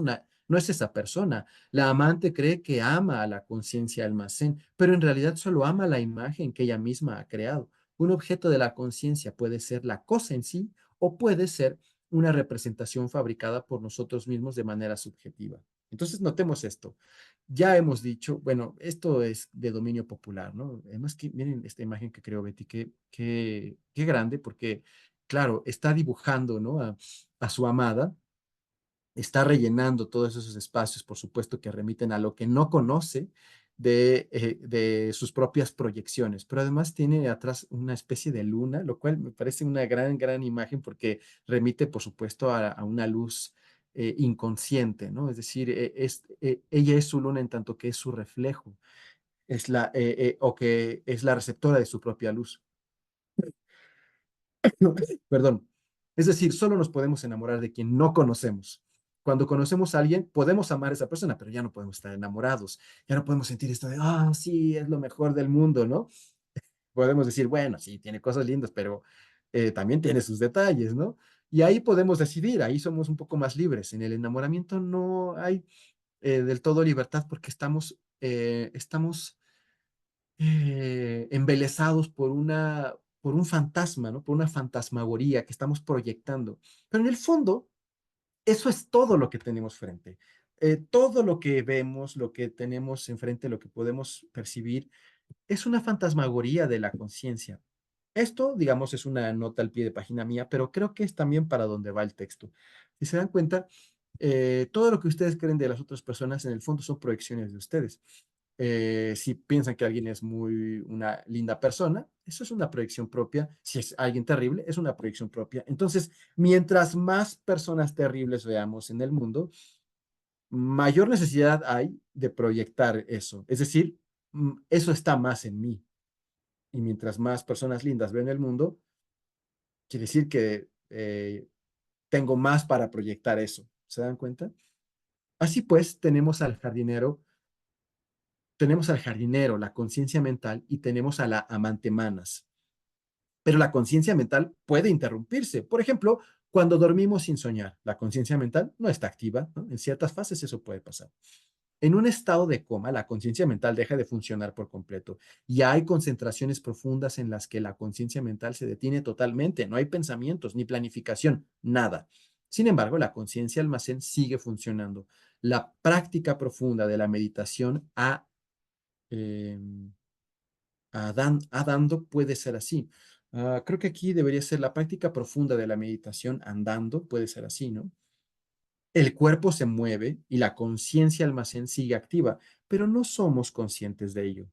esa persona. La amante cree que ama a la conciencia almacén, pero en realidad solo ama la imagen que ella misma ha creado. Un objeto de la conciencia puede ser la cosa en sí o puede ser una representación fabricada por nosotros mismos de manera subjetiva. Entonces, notemos esto. Ya hemos dicho, bueno, esto es de dominio popular, ¿no? Además, que miren esta imagen que creó Betty, qué grande, porque claro, está dibujando, ¿no? A su amada, está rellenando todos esos espacios, por supuesto, que remiten a lo que no conoce de sus propias proyecciones, pero además tiene atrás una especie de luna, lo cual me parece una gran imagen porque remite, por supuesto, a una luz inconsciente, ¿no? Es decir, ella es su luna en tanto que es su reflejo, o que es la receptora de su propia luz. Perdón. Es decir, solo nos podemos enamorar de quien no conocemos. Cuando conocemos a alguien, podemos amar a esa persona, pero ya no podemos estar enamorados. Ya no podemos sentir esto de, sí, es lo mejor del mundo, ¿no? Podemos decir, bueno, sí, tiene cosas lindas, pero también tiene sus detalles, ¿no? Y ahí podemos decidir, ahí somos un poco más libres. En el enamoramiento no hay del todo libertad porque estamos embelesados por un fantasma, ¿no? Por una fantasmagoría que estamos proyectando. Pero en el fondo, eso es todo lo que tenemos frente. Todo lo que vemos, lo que tenemos enfrente, lo que podemos percibir, es una fantasmagoría de la conciencia. Esto, digamos, es una nota al pie de página mía, pero creo que es también para donde va el texto. Si se dan cuenta, todo lo que ustedes creen de las otras personas, en el fondo son proyecciones de ustedes. Si piensan que alguien es una linda persona, eso es una proyección propia. Si es alguien terrible, es una proyección propia. Entonces, mientras más personas terribles veamos en el mundo, mayor necesidad hay de proyectar eso. Es decir, eso está más en mí. Y mientras más personas lindas veo en el mundo, quiere decir que tengo más para proyectar eso. ¿Se dan cuenta? Así pues, tenemos al jardinero, la conciencia mental, y tenemos a la amante manas. Pero la conciencia mental puede interrumpirse. Por ejemplo, cuando dormimos sin soñar, la conciencia mental no está activa, ¿no? En ciertas fases eso puede pasar. En un estado de coma, la conciencia mental deja de funcionar por completo y hay concentraciones profundas en las que la conciencia mental se detiene totalmente. No hay pensamientos ni planificación, nada. Sin embargo, la conciencia almacén sigue funcionando. La práctica profunda de la meditación eh, dando puede ser así. Creo que aquí debería ser la práctica profunda de la meditación andando, puede ser así, ¿no? El cuerpo se mueve y la conciencia almacén sigue activa, pero no somos conscientes de ello.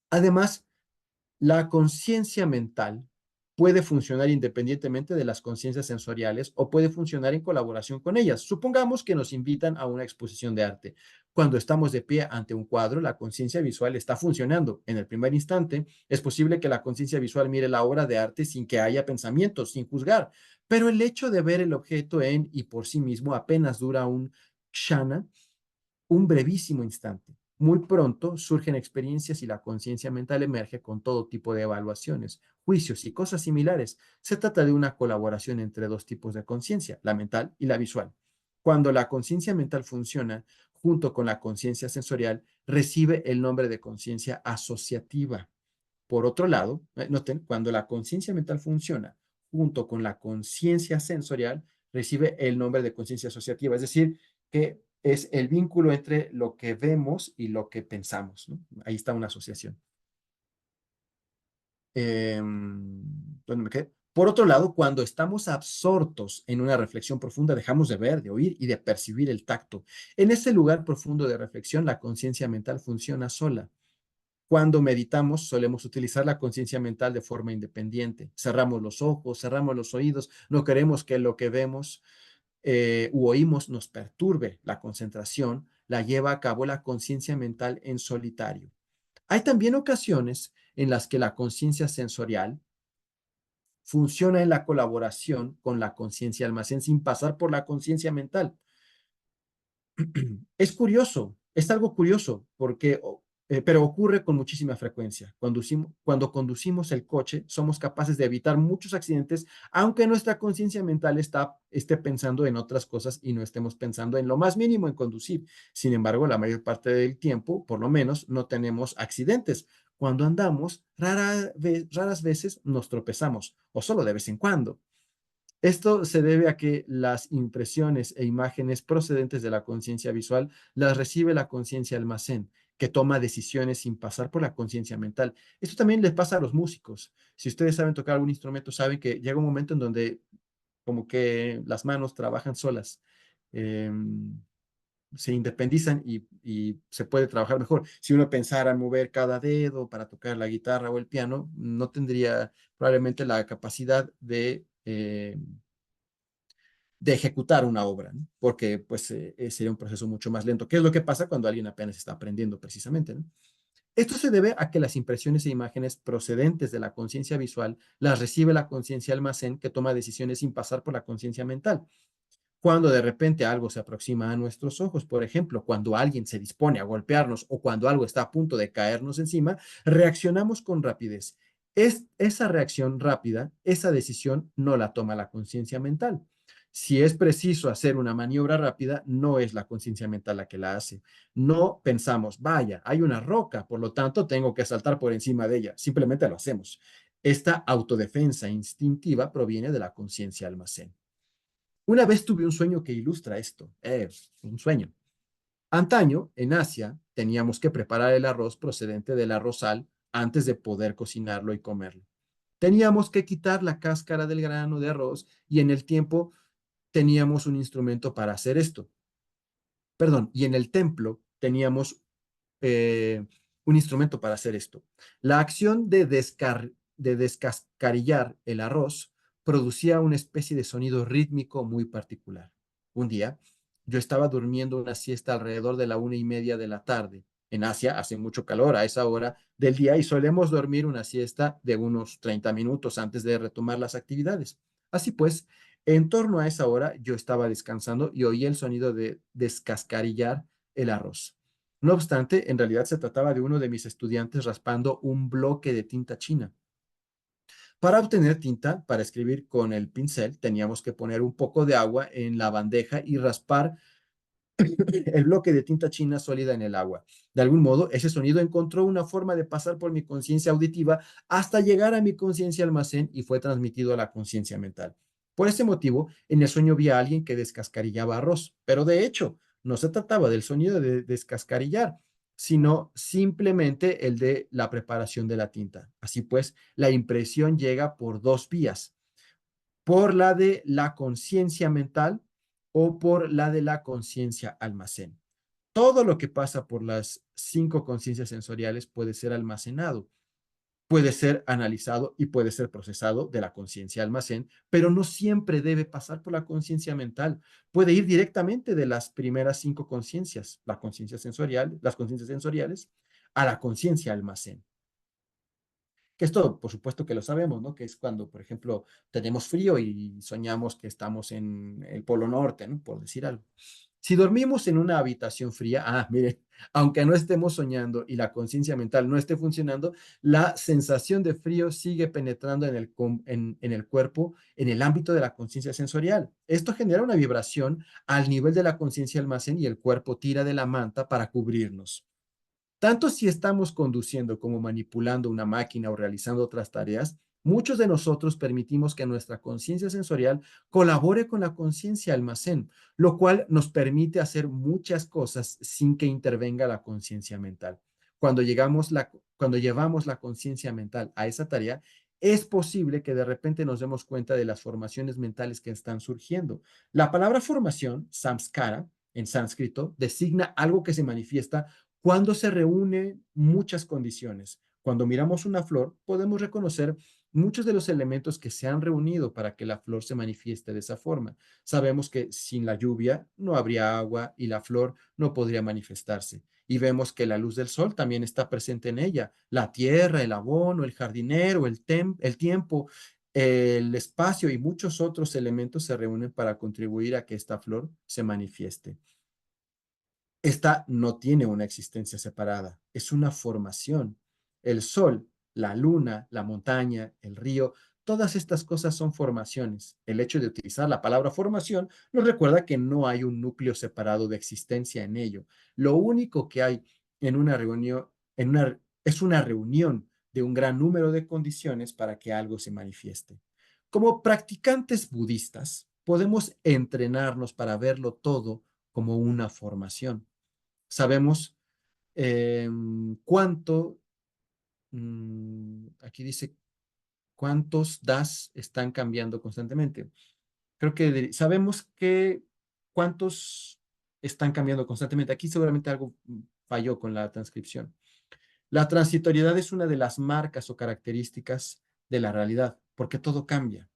Además, la conciencia mental puede funcionar independientemente de las conciencias sensoriales o puede funcionar en colaboración con ellas. Supongamos que nos invitan a una exposición de arte. Cuando estamos de pie ante un cuadro, la conciencia visual está funcionando. En el primer instante, es posible que la conciencia visual mire la obra de arte sin que haya pensamientos, sin juzgar, pero el hecho de ver el objeto en y por sí mismo apenas dura un kshana, un brevísimo instante. Muy pronto surgen experiencias y la conciencia mental emerge con todo tipo de evaluaciones, juicios y cosas similares. Se trata de una colaboración entre dos tipos de conciencia, la mental y la visual. Cuando la conciencia mental funciona junto con la conciencia sensorial, recibe el nombre de conciencia asociativa. Por otro lado, noten, cuando la conciencia mental funciona junto con la conciencia sensorial, recibe el nombre de conciencia asociativa, es decir, que es el vínculo entre lo que vemos y lo que pensamos, ¿no? Ahí está una asociación. ¿Dónde me quedé? Por otro lado, cuando estamos absortos en una reflexión profunda, dejamos de ver, de oír y de percibir el tacto. En ese lugar profundo de reflexión, la conciencia mental funciona sola. Cuando meditamos, solemos utilizar la conciencia mental de forma independiente. Cerramos los ojos, cerramos los oídos, no queremos que lo que vemos u oímos nos perturbe. La concentración la lleva a cabo la conciencia mental en solitario. Hay también ocasiones en las que la conciencia sensorial funciona en la colaboración con la conciencia almacén sin pasar por la conciencia mental. Es curioso, es algo curioso, porque, pero ocurre con muchísima frecuencia. Cuando conducimos el coche, somos capaces de evitar muchos accidentes, aunque nuestra conciencia mental esté pensando en otras cosas y no estemos pensando en lo más mínimo en conducir. Sin embargo, la mayor parte del tiempo, por lo menos, no tenemos accidentes. Cuando andamos, raras veces nos tropezamos, o solo de vez en cuando. Esto se debe a que las impresiones e imágenes procedentes de la conciencia visual las recibe la conciencia almacén, que toma decisiones sin pasar por la conciencia mental. Esto también les pasa a los músicos. Si ustedes saben tocar algún instrumento, saben que llega un momento en donde como que las manos trabajan solas. Se independizan y se puede trabajar mejor. Si uno pensara en mover cada dedo para tocar la guitarra o el piano, no tendría probablemente la capacidad de ejecutar una obra, ¿no? Porque pues sería un proceso mucho más lento. ¿Qué es lo que pasa cuando alguien apenas está aprendiendo precisamente, ¿no? Esto se debe a que las impresiones e imágenes procedentes de la conciencia visual las recibe la conciencia almacén que toma decisiones sin pasar por la conciencia mental. Cuando de repente algo se aproxima a nuestros ojos, por ejemplo, cuando alguien se dispone a golpearnos o cuando algo está a punto de caernos encima, reaccionamos con rapidez. Esa reacción rápida, esa decisión no la toma la conciencia mental. Si es preciso hacer una maniobra rápida, no es la conciencia mental la que la hace. No pensamos, vaya, hay una roca, por lo tanto tengo que saltar por encima de ella. Simplemente lo hacemos. Esta autodefensa instintiva proviene de la conciencia almacén. Una vez tuve un sueño que ilustra esto. Un sueño. Antaño, en Asia, teníamos que preparar el arroz procedente del arrozal antes de poder cocinarlo y comerlo. Teníamos que quitar la cáscara del grano de arroz y en el tiempo teníamos un instrumento para hacer esto. Perdón, y en el templo teníamos eh, un instrumento para hacer esto. La acción de descascarillar el arroz producía una especie de sonido rítmico muy particular. Un día, yo estaba durmiendo una siesta alrededor de la 1:30 de la tarde. En Asia hace mucho calor a esa hora del día y solemos dormir una siesta de unos 30 minutos antes de retomar las actividades. Así pues, en torno a esa hora yo estaba descansando y oí el sonido de descascarillar el arroz. No obstante, en realidad se trataba de uno de mis estudiantes raspando un bloque de tinta china. Para obtener tinta para escribir con el pincel, teníamos que poner un poco de agua en la bandeja y raspar el bloque de tinta china sólida en el agua. De algún modo, ese sonido encontró una forma de pasar por mi conciencia auditiva hasta llegar a mi conciencia almacén y fue transmitido a la conciencia mental. Por ese motivo, en el sueño vi a alguien que descascarillaba arroz, pero de hecho, no se trataba del sonido de descascarillar, sino simplemente el de la preparación de la tinta. Así pues, la impresión llega por dos vías, por la de la conciencia mental o por la de la conciencia almacén. Todo lo que pasa por las cinco conciencias sensoriales puede ser almacenado. puede ser analizado y puede ser procesado de la conciencia almacén, pero no siempre debe pasar por la conciencia mental. Puede ir directamente de las primeras 5 conciencias, la conciencia sensorial, las conciencias sensoriales, a la conciencia almacén. Que esto, por supuesto que lo sabemos, ¿no? Que es cuando, por ejemplo, tenemos frío y soñamos que estamos en el Polo Norte, ¿no? Por decir algo. Si dormimos en una habitación fría, mire, aunque no estemos soñando y la conciencia mental no esté funcionando, la sensación de frío sigue penetrando en el cuerpo, en el ámbito de la conciencia sensorial. Esto genera una vibración al nivel de la conciencia almacén y el cuerpo tira de la manta para cubrirnos. Tanto si estamos conduciendo como manipulando una máquina o realizando otras tareas, muchos de nosotros permitimos que nuestra conciencia sensorial colabore con la conciencia almacén, lo cual nos permite hacer muchas cosas sin que intervenga la conciencia mental. Cuando llevamos la conciencia mental a esa tarea, es posible que de repente nos demos cuenta de las formaciones mentales que están surgiendo. La palabra formación, samskara, en sánscrito, designa algo que se manifiesta cuando se reúnen muchas condiciones. Cuando miramos una flor, podemos reconocer muchos de los elementos que se han reunido para que la flor se manifieste de esa forma. Sabemos que sin la lluvia no habría agua y la flor no podría manifestarse. Y vemos que la luz del sol también está presente en ella. La tierra, el abono, el jardinero, el tiempo, el espacio y muchos otros elementos se reúnen para contribuir a que esta flor se manifieste. Esta no tiene una existencia separada, es una formación. El sol, la luna, la montaña, el río, todas estas cosas son formaciones. El hecho de utilizar la palabra formación nos recuerda que no hay un núcleo separado de existencia en ello. Lo único que hay en una reunión, es una reunión de un gran número de condiciones para que algo se manifieste. Como practicantes budistas, podemos entrenarnos para verlo todo como una formación. Sabemos cuánto, aquí dice cuántos das están cambiando constantemente. Creo que sabemos que cuántos están cambiando constantemente. Aquí seguramente algo falló con la transcripción. La transitoriedad es una de las marcas o características de la realidad, porque todo cambia.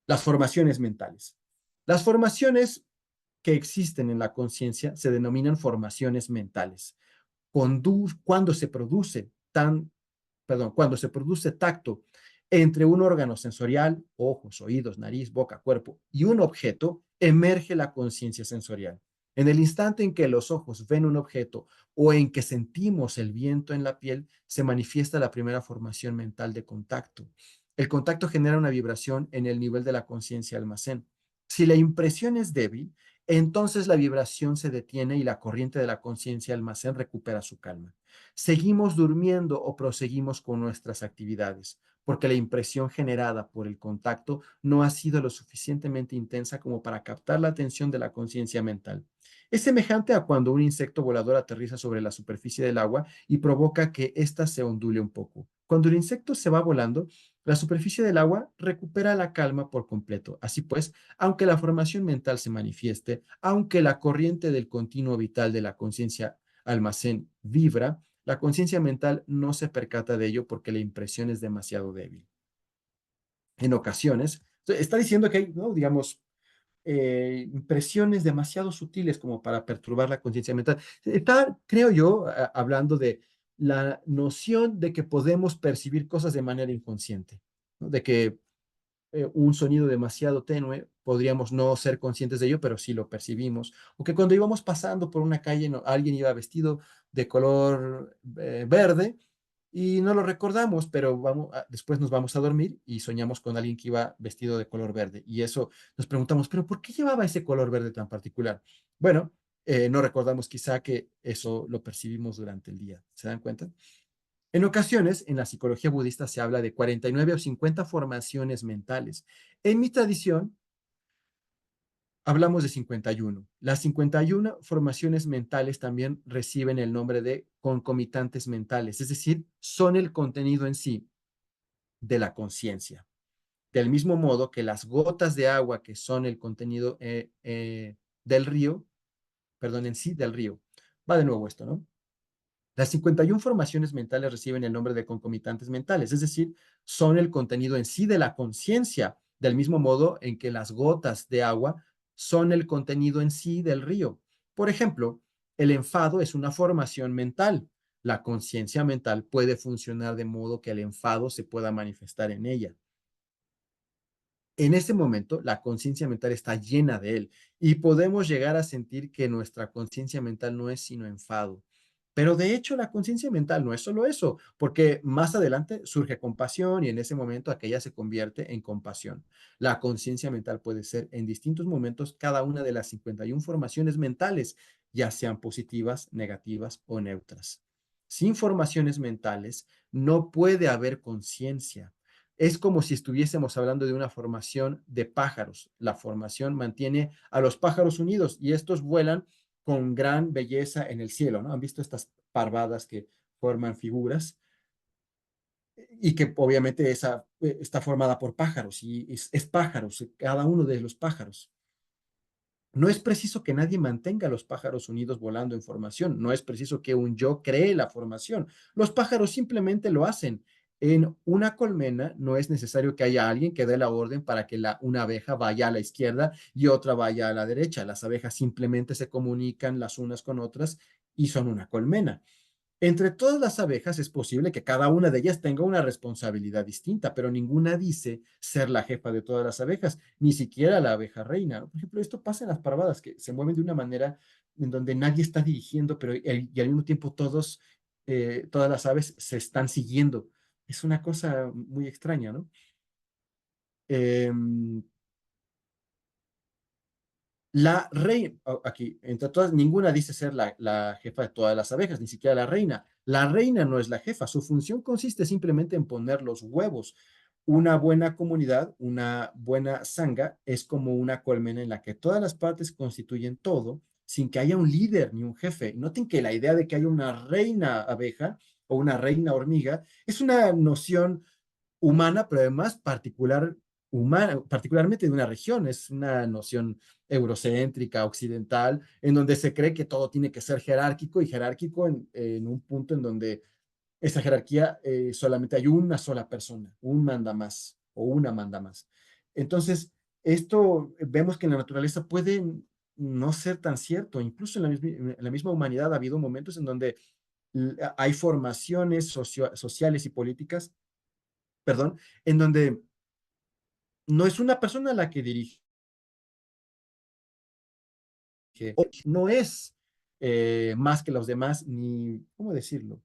Las formaciones mentales. Las formaciones que existen en la conciencia se denominan formaciones mentales. Cuando se produce cuando se produce tacto entre un órgano sensorial, ojos, oídos, nariz, boca, cuerpo, y un objeto, emerge la conciencia sensorial. En el instante en que los ojos ven un objeto o en que sentimos el viento en la piel, se manifiesta la primera formación mental de contacto. El contacto genera una vibración en el nivel de la conciencia almacén. Si la impresión es débil, entonces la vibración se detiene y la corriente de la conciencia almacén recupera su calma. Seguimos durmiendo o proseguimos con nuestras actividades, porque la impresión generada por el contacto no ha sido lo suficientemente intensa como para captar la atención de la conciencia mental. Es semejante a cuando un insecto volador aterriza sobre la superficie del agua y provoca que ésta se ondule un poco. Cuando el insecto se va volando, la superficie del agua recupera la calma por completo. Así pues, aunque la formación mental se manifieste, aunque la corriente del continuo vital de la conciencia almacén vibra, la conciencia mental no se percata de ello porque la impresión es demasiado débil. En ocasiones, está diciendo que hay, ¿no? Digamos, impresiones demasiado sutiles como para perturbar la conciencia mental. Está, creo yo, hablando de la noción de que podemos percibir cosas de manera inconsciente, ¿no? De que un sonido demasiado tenue, podríamos no ser conscientes de ello, pero sí lo percibimos. O que cuando íbamos pasando por una calle, alguien iba vestido de color verde y no lo recordamos, pero después nos vamos a dormir y soñamos con alguien que iba vestido de color verde. Y eso nos preguntamos, ¿pero por qué llevaba ese color verde tan particular? Bueno, no recordamos quizá que eso lo percibimos durante el día. ¿Se dan cuenta? En ocasiones, en la psicología budista se habla de 49 o 50 formaciones mentales. En mi tradición, hablamos de 51. Las 51 formaciones mentales también reciben el nombre de concomitantes mentales, es decir, son el contenido en sí de la conciencia. Del mismo modo que las gotas de agua que son el contenido del río, perdón, en sí del río. Va de nuevo esto, ¿no? Las 51 formaciones mentales reciben el nombre de concomitantes mentales, es decir, son el contenido en sí de la conciencia, del mismo modo en que las gotas de agua son el contenido en sí del río. Por ejemplo, el enfado es una formación mental. La conciencia mental puede funcionar de modo que el enfado se pueda manifestar en ella. En ese momento, la conciencia mental está llena de él y podemos llegar a sentir que nuestra conciencia mental no es sino enfado. Pero de hecho, la conciencia mental no es solo eso, porque más adelante surge compasión y en ese momento aquella se convierte en compasión. La conciencia mental puede ser en distintos momentos cada una de las 51 formaciones mentales, ya sean positivas, negativas o neutras. Sin formaciones mentales no puede haber conciencia. Es como si estuviésemos hablando de una formación de pájaros. La formación mantiene a los pájaros unidos y estos vuelan con gran belleza en el cielo, ¿no? ¿Han visto estas parvadas que forman figuras? Y que obviamente esa está formada por pájaros y es pájaros, cada uno de los pájaros. No es preciso que nadie mantenga a los pájaros unidos volando en formación, no es preciso que un yo cree la formación. Los pájaros simplemente lo hacen. En una colmena no es necesario que haya alguien que dé la orden para que una abeja vaya a la izquierda y otra vaya a la derecha. Las abejas simplemente se comunican las unas con otras y son una colmena. Entre todas las abejas es posible que cada una de ellas tenga una responsabilidad distinta, pero ninguna dice ser la jefa de todas las abejas, ni siquiera la abeja reina. Por ejemplo, esto pasa en las parvadas, que se mueven de una manera en donde nadie está dirigiendo, pero y al mismo tiempo todas las aves se están siguiendo. Es una cosa muy extraña, ¿no? Em, La reina, aquí, entre todas, ninguna dice ser la jefa de todas las abejas, ni siquiera la reina. La reina no es la jefa, su función consiste simplemente en poner los huevos. Una buena comunidad, una buena sanga, es como una colmena en la que todas las partes constituyen todo, sin que haya un líder ni un jefe. Noten que la idea de que haya una reina abeja o una reina hormiga es una noción humana, pero además particularmente de una región, es una noción eurocéntrica, occidental, en donde se cree que todo tiene que ser jerárquico y jerárquico en un punto en donde esa jerarquía solamente hay una sola persona, un manda más o una manda más. Entonces, esto vemos que en la naturaleza puede no ser tan cierto, incluso en la misma humanidad ha habido momentos en donde hay formaciones sociales y políticas, perdón, en donde no es una persona la que dirige, no es más que los demás, ni, ¿cómo decirlo?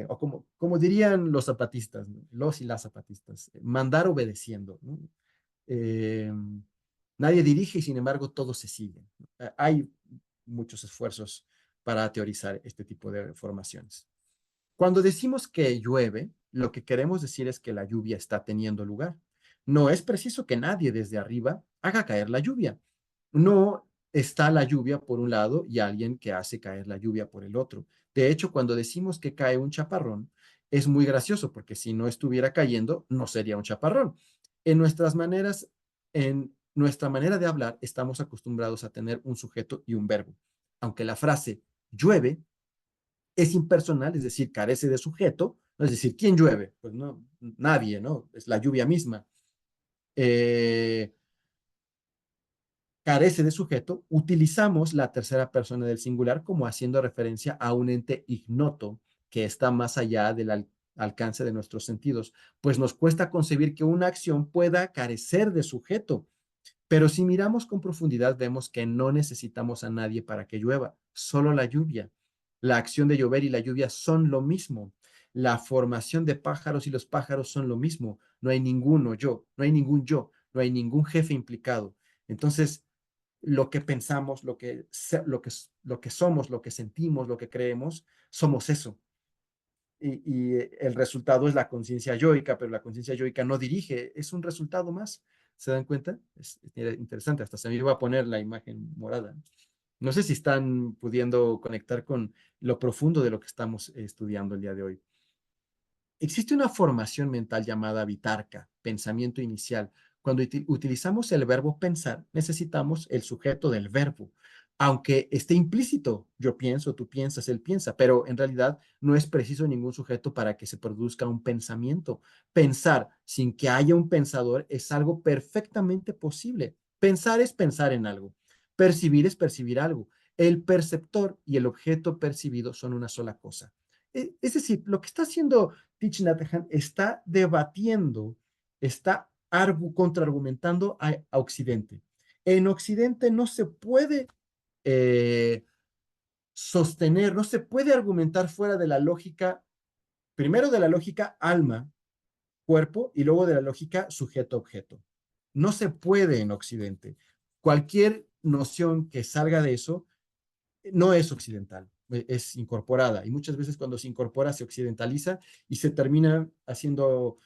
O como dirían los zapatistas, ¿no? Los y las zapatistas, mandar obedeciendo, ¿no? Eh, Nadie dirige y sin embargo todos se siguen. Hay muchos esfuerzos para teorizar este tipo de formaciones. Cuando decimos que llueve, lo que queremos decir es que la lluvia está teniendo lugar. No es preciso que nadie desde arriba haga caer la lluvia. No está la lluvia por un lado y alguien que hace caer la lluvia por el otro. De hecho, cuando decimos que cae un chaparrón, es muy gracioso porque si no estuviera cayendo, no sería un chaparrón. En nuestras maneras, en nuestra manera de hablar, estamos acostumbrados a tener un sujeto y un verbo. Aunque la frase llueve es impersonal, es decir, carece de sujeto, ¿no? Es decir, ¿quién llueve? Pues no, nadie, ¿no? Es la lluvia misma. Eh, Carece de sujeto, utilizamos la tercera persona del singular como haciendo referencia a un ente ignoto que está más allá del alcance de nuestros sentidos, pues nos cuesta concebir que una acción pueda carecer de sujeto. Pero si miramos con profundidad, vemos que no necesitamos a nadie para que llueva, solo la lluvia. La acción de llover y la lluvia son lo mismo. La formación de pájaros y los pájaros son lo mismo. No hay ninguno yo, no hay ningún yo, no hay ningún jefe implicado. Entonces, lo que pensamos, lo que somos, lo que sentimos, lo que creemos, somos eso. Y el resultado es la conciencia yoica, pero la conciencia yoica no dirige, es un resultado más. ¿Se dan cuenta? Es interesante, hasta se me iba a poner la imagen morada. No sé si están pudiendo conectar con lo profundo de lo que estamos estudiando el día de hoy. Existe una formación mental llamada vitarca, pensamiento inicial. Cuando utilizamos el verbo pensar, necesitamos el sujeto del verbo. aunque esté implícito, yo pienso, tú piensas, él piensa, pero en realidad no es preciso ningún sujeto para que se produzca un pensamiento. Pensar sin que haya un pensador es algo perfectamente posible. Pensar es pensar en algo. Percibir es percibir algo. El perceptor y el objeto percibido son una sola cosa. Es decir, lo que está haciendo Thich Nhat Hanh está debatiendo, está contraargumentando a Occidente. En Occidente no se puede eh, sostener, no se puede argumentar fuera de la lógica, primero de la lógica alma, cuerpo, y luego de la lógica sujeto-objeto. No se puede en Occidente. Cualquier noción que salga de eso no es occidental, es incorporada. Y muchas veces cuando se incorpora se occidentaliza y se termina haciendo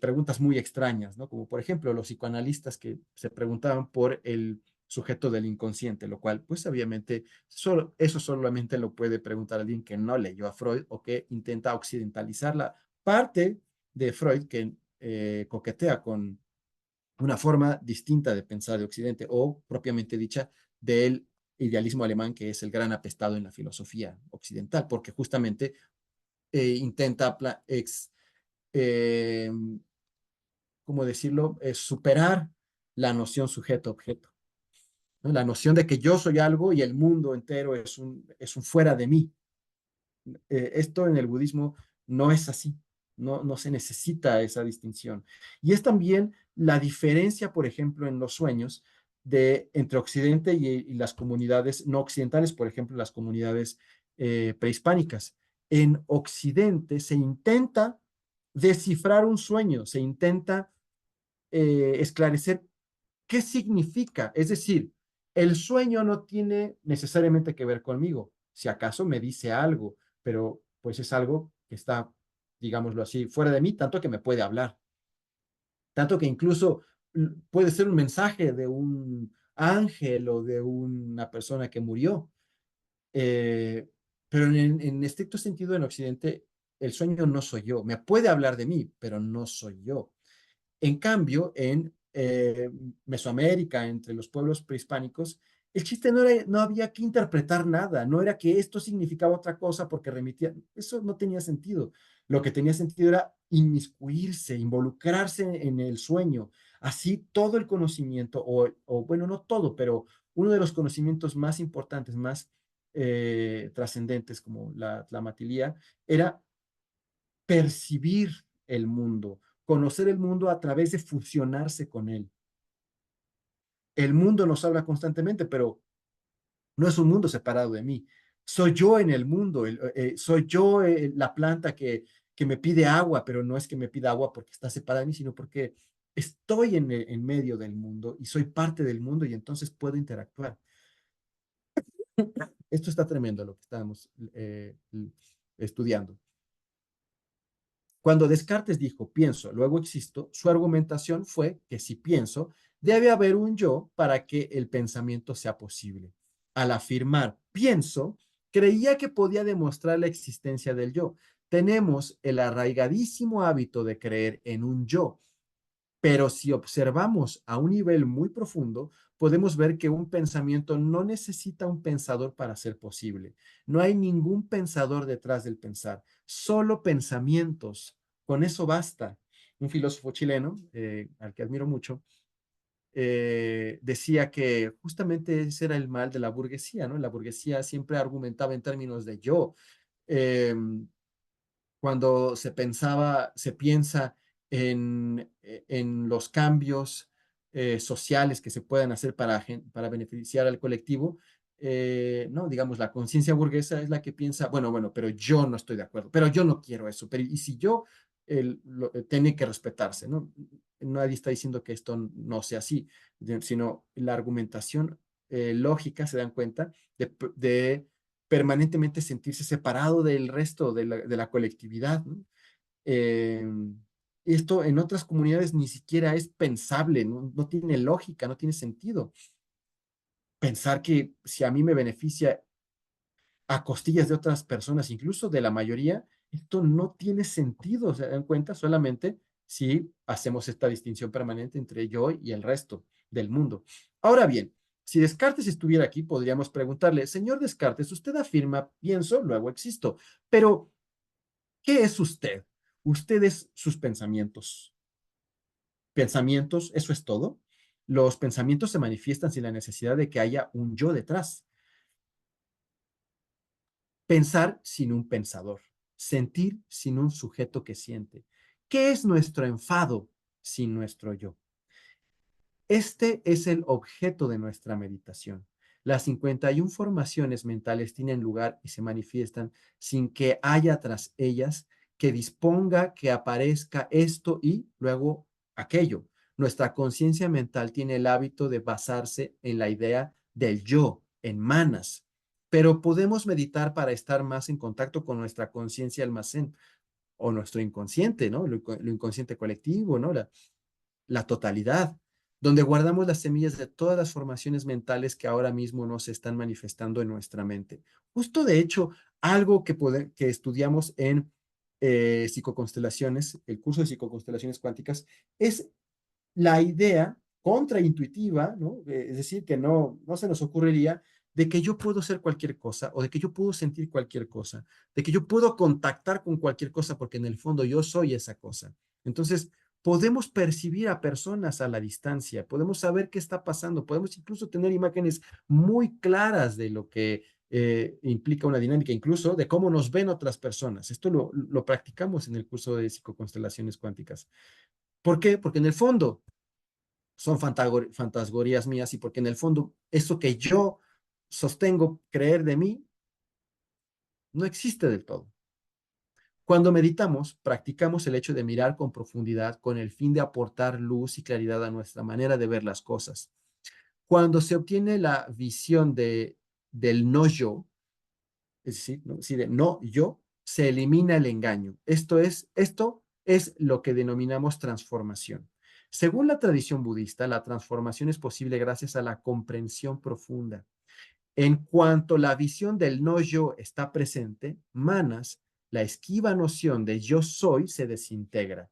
preguntas muy extrañas, ¿no? Como por ejemplo los psicoanalistas que se preguntaban por el sujeto del inconsciente, lo cual pues obviamente eso solamente lo puede preguntar alguien que no leyó a Freud o que intenta occidentalizar la parte de Freud que coquetea con una forma distinta de pensar de Occidente o propiamente dicha del idealismo alemán, que es el gran apestado en la filosofía occidental, porque justamente intenta, eh, ¿cómo decirlo?, superar la noción sujeto-objeto, ¿no? La noción de que yo soy algo y el mundo entero es un fuera de mí. Esto en el budismo no es así, no se necesita esa distinción. Y es también la diferencia, por ejemplo, en los sueños entre Occidente y las comunidades no occidentales, por ejemplo, las comunidades prehispánicas. En Occidente se intenta descifrar un sueño, se intenta esclarecer qué significa. Es decir, el sueño no tiene necesariamente que ver conmigo. Si acaso me dice algo, pero pues es algo que está, digámoslo así, fuera de mí, tanto que me puede hablar, tanto que incluso puede ser un mensaje de un ángel o de una persona que murió. Eh, pero en estricto sentido, en Occidente, el sueño no soy yo. Me puede hablar de mí, pero no soy yo. En cambio, en Mesoamérica, entre los pueblos prehispánicos, el chiste no había que interpretar nada, no era que esto significaba otra cosa porque remitía, eso no tenía sentido. Lo que tenía sentido era inmiscuirse, involucrarse en el sueño. Así todo el conocimiento, o bueno, no todo, pero uno de los conocimientos más importantes, más trascendentes, como la tlamatilía, era percibir el mundo, conocer el mundo a través de fusionarse con él. El mundo nos habla constantemente, pero no es un mundo separado de mí. Soy yo en el mundo, soy yo la planta que me pide agua, pero no es que me pida agua porque está separada de mí, sino porque estoy en medio del mundo y soy parte del mundo y entonces puedo interactuar. Esto está tremendo lo que estábamos estudiando. Cuando Descartes dijo pienso, luego existo, su argumentación fue que si pienso, debe haber un yo para que el pensamiento sea posible. Al afirmar pienso, creía que podía demostrar la existencia del yo. Tenemos el arraigadísimo hábito de creer en un yo, pero si observamos a un nivel muy profundo, podemos ver que un pensamiento no necesita un pensador para ser posible. No hay ningún pensador detrás del pensar, solo pensamientos. Con eso basta. Un filósofo chileno, al que admiro mucho, decía que justamente ese era el mal de la burguesía, ¿no? La burguesía siempre argumentaba en términos de yo. Eh, Cuando se piensa en los cambios sociales que se puedan hacer para beneficiar al colectivo, no, digamos, la conciencia burguesa es la que piensa, bueno, pero yo no estoy de acuerdo, pero yo no quiero eso, pero y si yo, tiene que respetarse, ¿no? Nadie está diciendo que esto no sea así, sino la argumentación lógica, se dan cuenta, de permanentemente sentirse separado del resto de la colectividad, ¿no? Eh, Esto en otras comunidades ni siquiera es pensable, no tiene lógica, no tiene sentido. Pensar que si a mí me beneficia a costillas de otras personas, incluso de la mayoría, esto no tiene sentido, se dan cuenta solamente si hacemos esta distinción permanente entre yo y el resto del mundo. Ahora bien, Si Descartes estuviera aquí, podríamos preguntarle, señor Descartes, usted afirma, pienso, luego existo, pero ¿qué es usted? Usted es sus pensamientos. Pensamientos, eso es todo. Los pensamientos se manifiestan sin la necesidad de que haya un yo detrás. Pensar sin un pensador. Sentir sin un sujeto que siente. ¿Qué es nuestro enfado sin nuestro yo? Este es el objeto de nuestra meditación. Las 51 formaciones mentales tienen lugar y se manifiestan sin que haya tras ellas que disponga que aparezca esto y luego aquello. Nuestra conciencia mental tiene el hábito de basarse en la idea del yo, en manas, pero podemos meditar para estar más en contacto con nuestra conciencia almacén o nuestro inconsciente, ¿no? Lo inconsciente colectivo, ¿no? La totalidad, donde guardamos las semillas de todas las formaciones mentales que ahora mismo no se están manifestando en nuestra mente. Justo de hecho, algo que estudiamos en psicoconstelaciones, el curso de psicoconstelaciones cuánticas, es la idea contraintuitiva, ¿no? Es decir, que no se nos ocurriría de que yo puedo ser cualquier cosa o de que yo puedo sentir cualquier cosa, de que yo puedo contactar con cualquier cosa porque en el fondo yo soy esa cosa. Entonces, podemos percibir a personas a la distancia, podemos saber qué está pasando, podemos incluso tener imágenes muy claras de lo que implica una dinámica, incluso de cómo nos ven otras personas. Esto lo practicamos en el curso de psicoconstelaciones cuánticas. ¿Por qué? Porque en el fondo son fantasgorías mías y porque en el fondo eso que yo sostengo creer de mí no existe del todo. Cuando meditamos, practicamos el hecho de mirar con profundidad con el fin de aportar luz y claridad a nuestra manera de ver las cosas. Cuando se obtiene la visión del no yo, es decir, ¿no? Si de no yo, se elimina el engaño. Esto es lo que denominamos transformación. Según la tradición budista, la transformación es posible gracias a la comprensión profunda. En cuanto la visión del no yo está presente, manas, la esquiva noción de yo soy se desintegra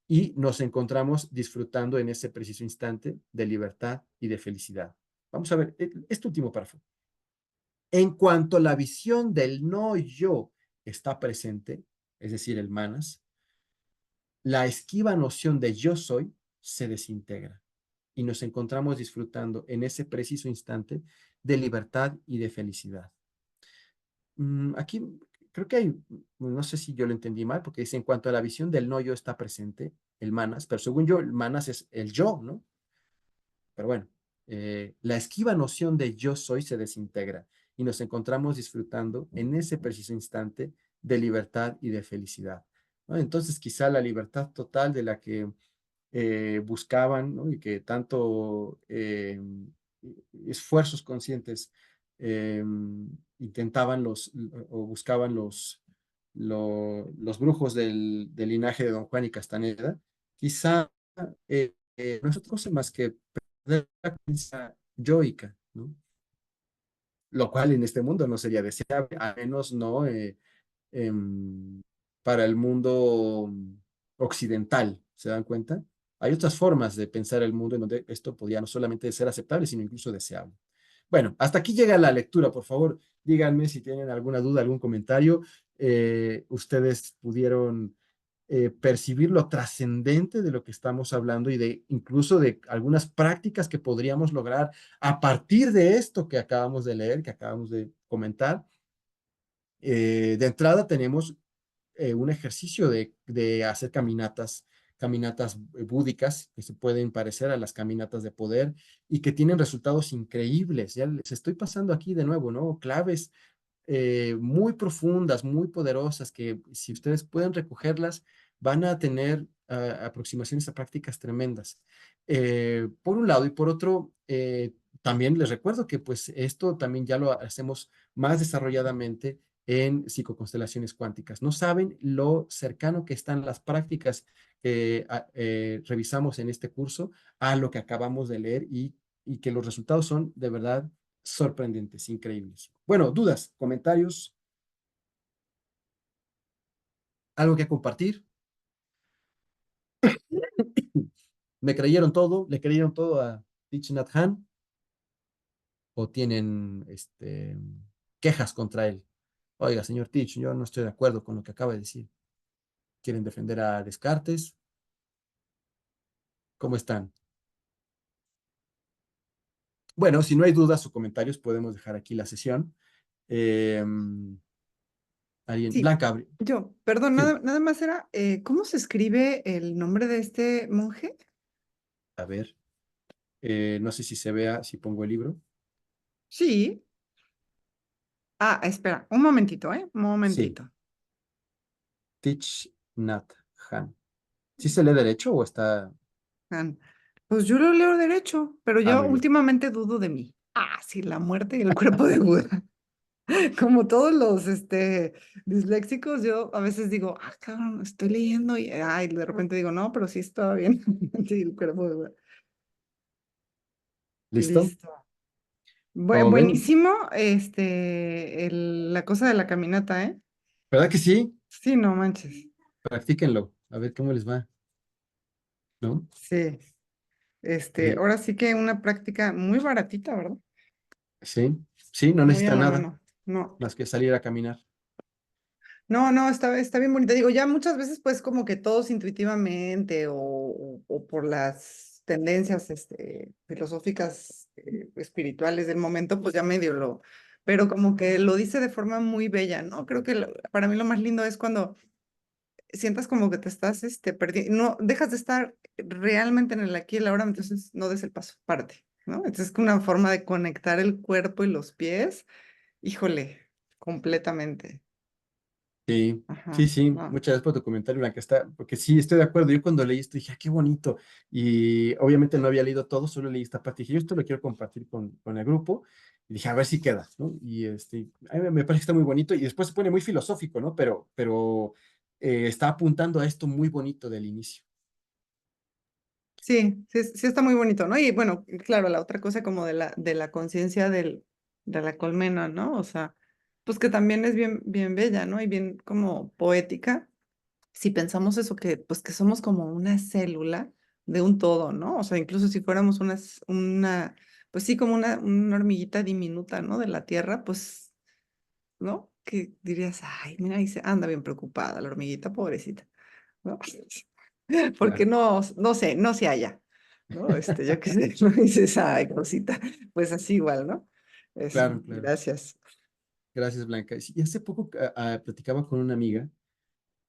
y nos encontramos disfrutando en ese preciso instante de libertad y de felicidad. Vamos a ver este último párrafo. En cuanto la visión del no yo está presente, es decir, el manas, la esquiva noción de yo soy se desintegra y nos encontramos disfrutando en ese preciso instante de libertad y de felicidad. Aquí creo que hay, no sé si yo lo entendí mal, porque dice en cuanto a la visión del no yo está presente, el manas, pero según yo, el manas es el yo, ¿no? Pero bueno, la esquiva noción de yo soy se desintegra y nos encontramos disfrutando en ese preciso instante de libertad y de felicidad, ¿no? Entonces, quizá la libertad total de la que buscaban, ¿no? Y que tanto esfuerzos conscientes eh, intentaban o buscaban los brujos del linaje de Don Juan y Castaneda, quizá no es otra cosa más que perder la conciencia yoica, ¿no? Lo cual en este mundo no sería deseable, al menos no em, para el mundo occidental, ¿se dan cuenta? Hay otras formas de pensar el mundo en donde esto podía no solamente ser aceptable, sino incluso deseable. Bueno, hasta aquí llega la lectura. Por favor, díganme si tienen alguna duda, algún comentario. Ustedes pudieron percibir lo trascendente de lo que estamos hablando y de incluso de algunas prácticas que podríamos lograr a partir de esto que acabamos de leer, que acabamos de comentar. De entrada tenemos un ejercicio de hacer caminatas búdicas que se pueden parecer a las caminatas de poder y que tienen resultados increíbles. Ya les estoy pasando aquí de nuevo, ¿no? Claves muy profundas, muy poderosas, que si ustedes pueden recogerlas, van a tener aproximaciones a prácticas tremendas. Por un lado, y por otro, también les recuerdo que pues esto también ya lo hacemos más desarrolladamente en psicoconstelaciones cuánticas. No saben lo cercano que están las prácticas que revisamos en este curso a lo que acabamos de leer y que los resultados son de verdad sorprendentes, increíbles. Bueno, dudas, comentarios, algo que compartir. Me creyeron todo, le creyeron todo a Thich Nhat Hanh. o tienen quejas contra él. Oiga, señor Teach, yo no estoy de acuerdo con lo que acaba de decir. ¿Quieren defender a Descartes? ¿Cómo están? Bueno, si no hay dudas o comentarios, podemos dejar aquí la sesión. Eh, Sí, Blanca, yo, perdón, sí, nada más era, ¿cómo se escribe el nombre de este monje? a ver, no sé si se vea, si pongo el libro. Sí. Ah, espera, un momentito, ¿eh? Un Sí, momentito. Teach Nhat Hanh. ¿Sí se lee derecho o está? Han. Pues yo lo leo derecho, pero Ah, yo muy bien. últimamente dudo de mí. Ah, sí, la muerte y el cuerpo de Buda. Como todos los disléxicos, yo a veces digo, ah, cabrón, estoy leyendo y ay, de repente digo, no, pero sí estaba bien. Sí, el cuerpo de Buda. ¿Listo? Listo. Como ven, Buenísimo, la cosa de la caminata, ¿eh? ¿verdad que sí? Sí, no manches. Practíquenlo, a ver cómo les va, ¿no? Sí, Eh, ahora sí que una práctica muy baratita, ¿verdad? sí, sí, no Muy a necesita la nada mano. No. más que salir a caminar. No, no, está bien bonita. Digo, ya muchas veces pues como que todos intuitivamente o por las tendencias filosóficas, espirituales del momento, pues ya medio pero como que lo dice de forma muy bella, ¿no? Creo que para mí lo más lindo es cuando sientas como que te estás perdiendo, no, dejas de estar realmente en el aquí y el ahora, entonces no des el paso, párate, ¿no? Entonces es como una forma de conectar el cuerpo y los pies, híjole, completamente. Sí, sí, Ajá, sí, no. muchas gracias por tu comentario, Blanca, porque sí, estoy de acuerdo. Yo cuando leí esto dije, ah, qué bonito. Y obviamente no había leído todo, solo leí esta parte. Dije, yo esto lo quiero compartir con el grupo. Y dije, a ver si queda, ¿no? Y a mí me parece que está muy bonito y después se pone muy filosófico, ¿no? Pero está apuntando a esto muy bonito del inicio. Sí, sí, sí está muy bonito, ¿no? Y bueno, claro, la otra cosa como de la conciencia de la colmena, ¿no? O sea, pues que también es bien, bien bella, ¿no? Y bien como poética. Si pensamos eso, que pues que somos como una célula de un todo, ¿no? O sea, incluso si fuéramos pues sí, como una hormiguita diminuta, ¿no? De la tierra, pues, ¿no? Que dirías, ay, mira, ahí se anda bien preocupada la hormiguita, pobrecita, ¿no? Porque Claro, no sé, no se halla, ¿no? Yo qué sé, no dices, ay, cosita, pues así igual, ¿no? claro, claro. Gracias. Gracias, Blanca. Y hace poco platicaba con una amiga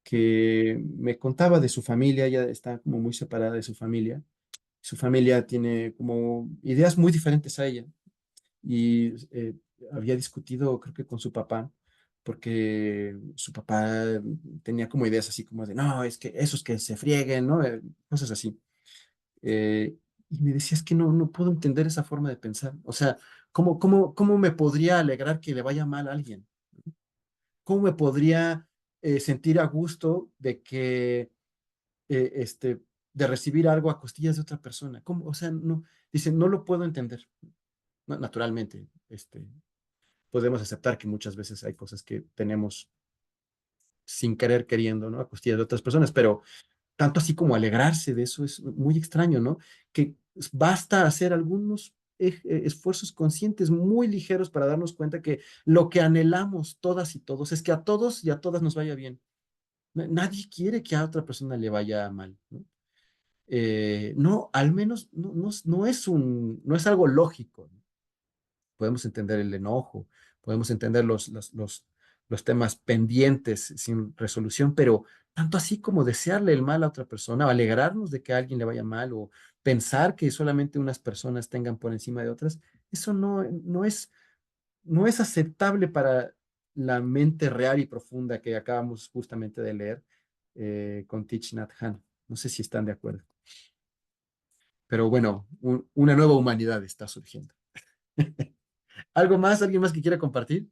que me contaba de su familia, ella está como muy separada de su familia. Su familia tiene como ideas muy diferentes a ella y había discutido, creo que con su papá, porque su papá tenía como ideas así como de, no, es que esos que se frieguen, ¿no? Cosas así. Eh, y me decía, es que no puedo entender esa forma de pensar. O sea, ¿cómo me podría alegrar que le vaya mal a alguien? ¿Cómo me podría sentir a gusto de que eh, este, de recibir algo a costillas de otra persona? ¿Cómo? O sea, no, dice, no lo puedo entender. Naturalmente, podemos aceptar que muchas veces hay cosas que tenemos sin querer queriendo, ¿no? A costillas de otras personas, pero tanto así como alegrarse de eso es muy extraño, ¿no? Que basta hacer algunos esfuerzos conscientes muy ligeros para darnos cuenta que lo que anhelamos todas y todos es que a todos y a todas nos vaya bien. Nadie quiere que a otra persona le vaya mal, ¿no? No, al menos no es algo lógico, ¿no? Podemos entender el enojo, podemos entender los temas pendientes sin resolución, pero tanto así como desearle el mal a otra persona, o alegrarnos de que a alguien le vaya mal, o pensar que solamente unas personas tengan por encima de otras, eso no es aceptable para la mente real y profunda que acabamos justamente de leer con Thich Nhat Hanh. No sé si están de acuerdo. Pero bueno, una nueva humanidad está surgiendo. ¿Algo más? ¿Alguien más que quiera compartir?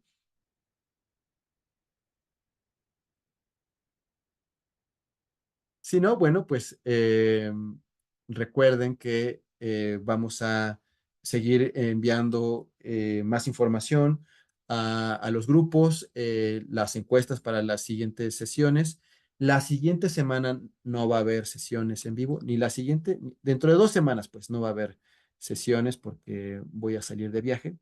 Si no, bueno, pues recuerden que vamos a seguir enviando más información a los grupos, las encuestas para las siguientes sesiones. La siguiente semana no va a haber sesiones en vivo, ni la siguiente, dentro de 2 semanas, pues no va a haber. sesiones porque voy a salir de viaje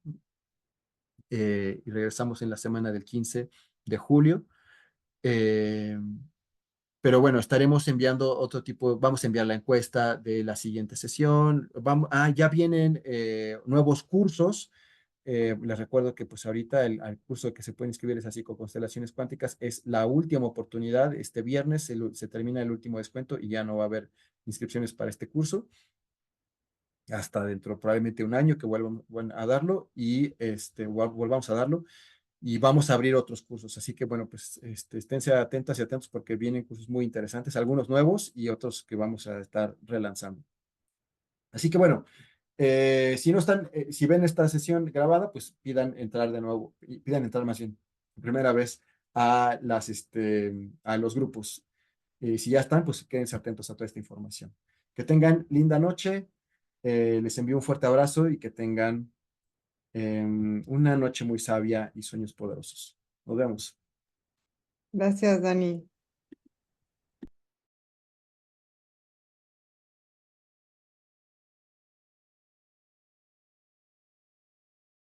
y regresamos en la semana del 15 de julio. Eh, pero bueno, estaremos enviando otro tipo, vamos a enviar la encuesta de la siguiente sesión. Ya vienen nuevos cursos. Les recuerdo que pues ahorita el curso que se puede inscribir es así con constelaciones cuánticas. Es la última oportunidad. Este viernes se termina el último descuento y ya no va a haber inscripciones para este curso hasta dentro probablemente un año que vuelvan a darlo y volvamos a darlo y vamos a abrir otros cursos. Así que bueno, pues esténse atentas y atentos porque vienen cursos muy interesantes, algunos nuevos y otros que vamos a estar relanzando. Así que bueno, si no están, si ven esta sesión grabada, pues pidan entrar de nuevo, pidan entrar más bien, por primera vez a los grupos. Si ya están, pues quédense atentos a toda esta información. Que tengan linda noche, les envío un fuerte abrazo y que tengan una noche muy sabia y sueños poderosos. Nos vemos. Gracias, Dani.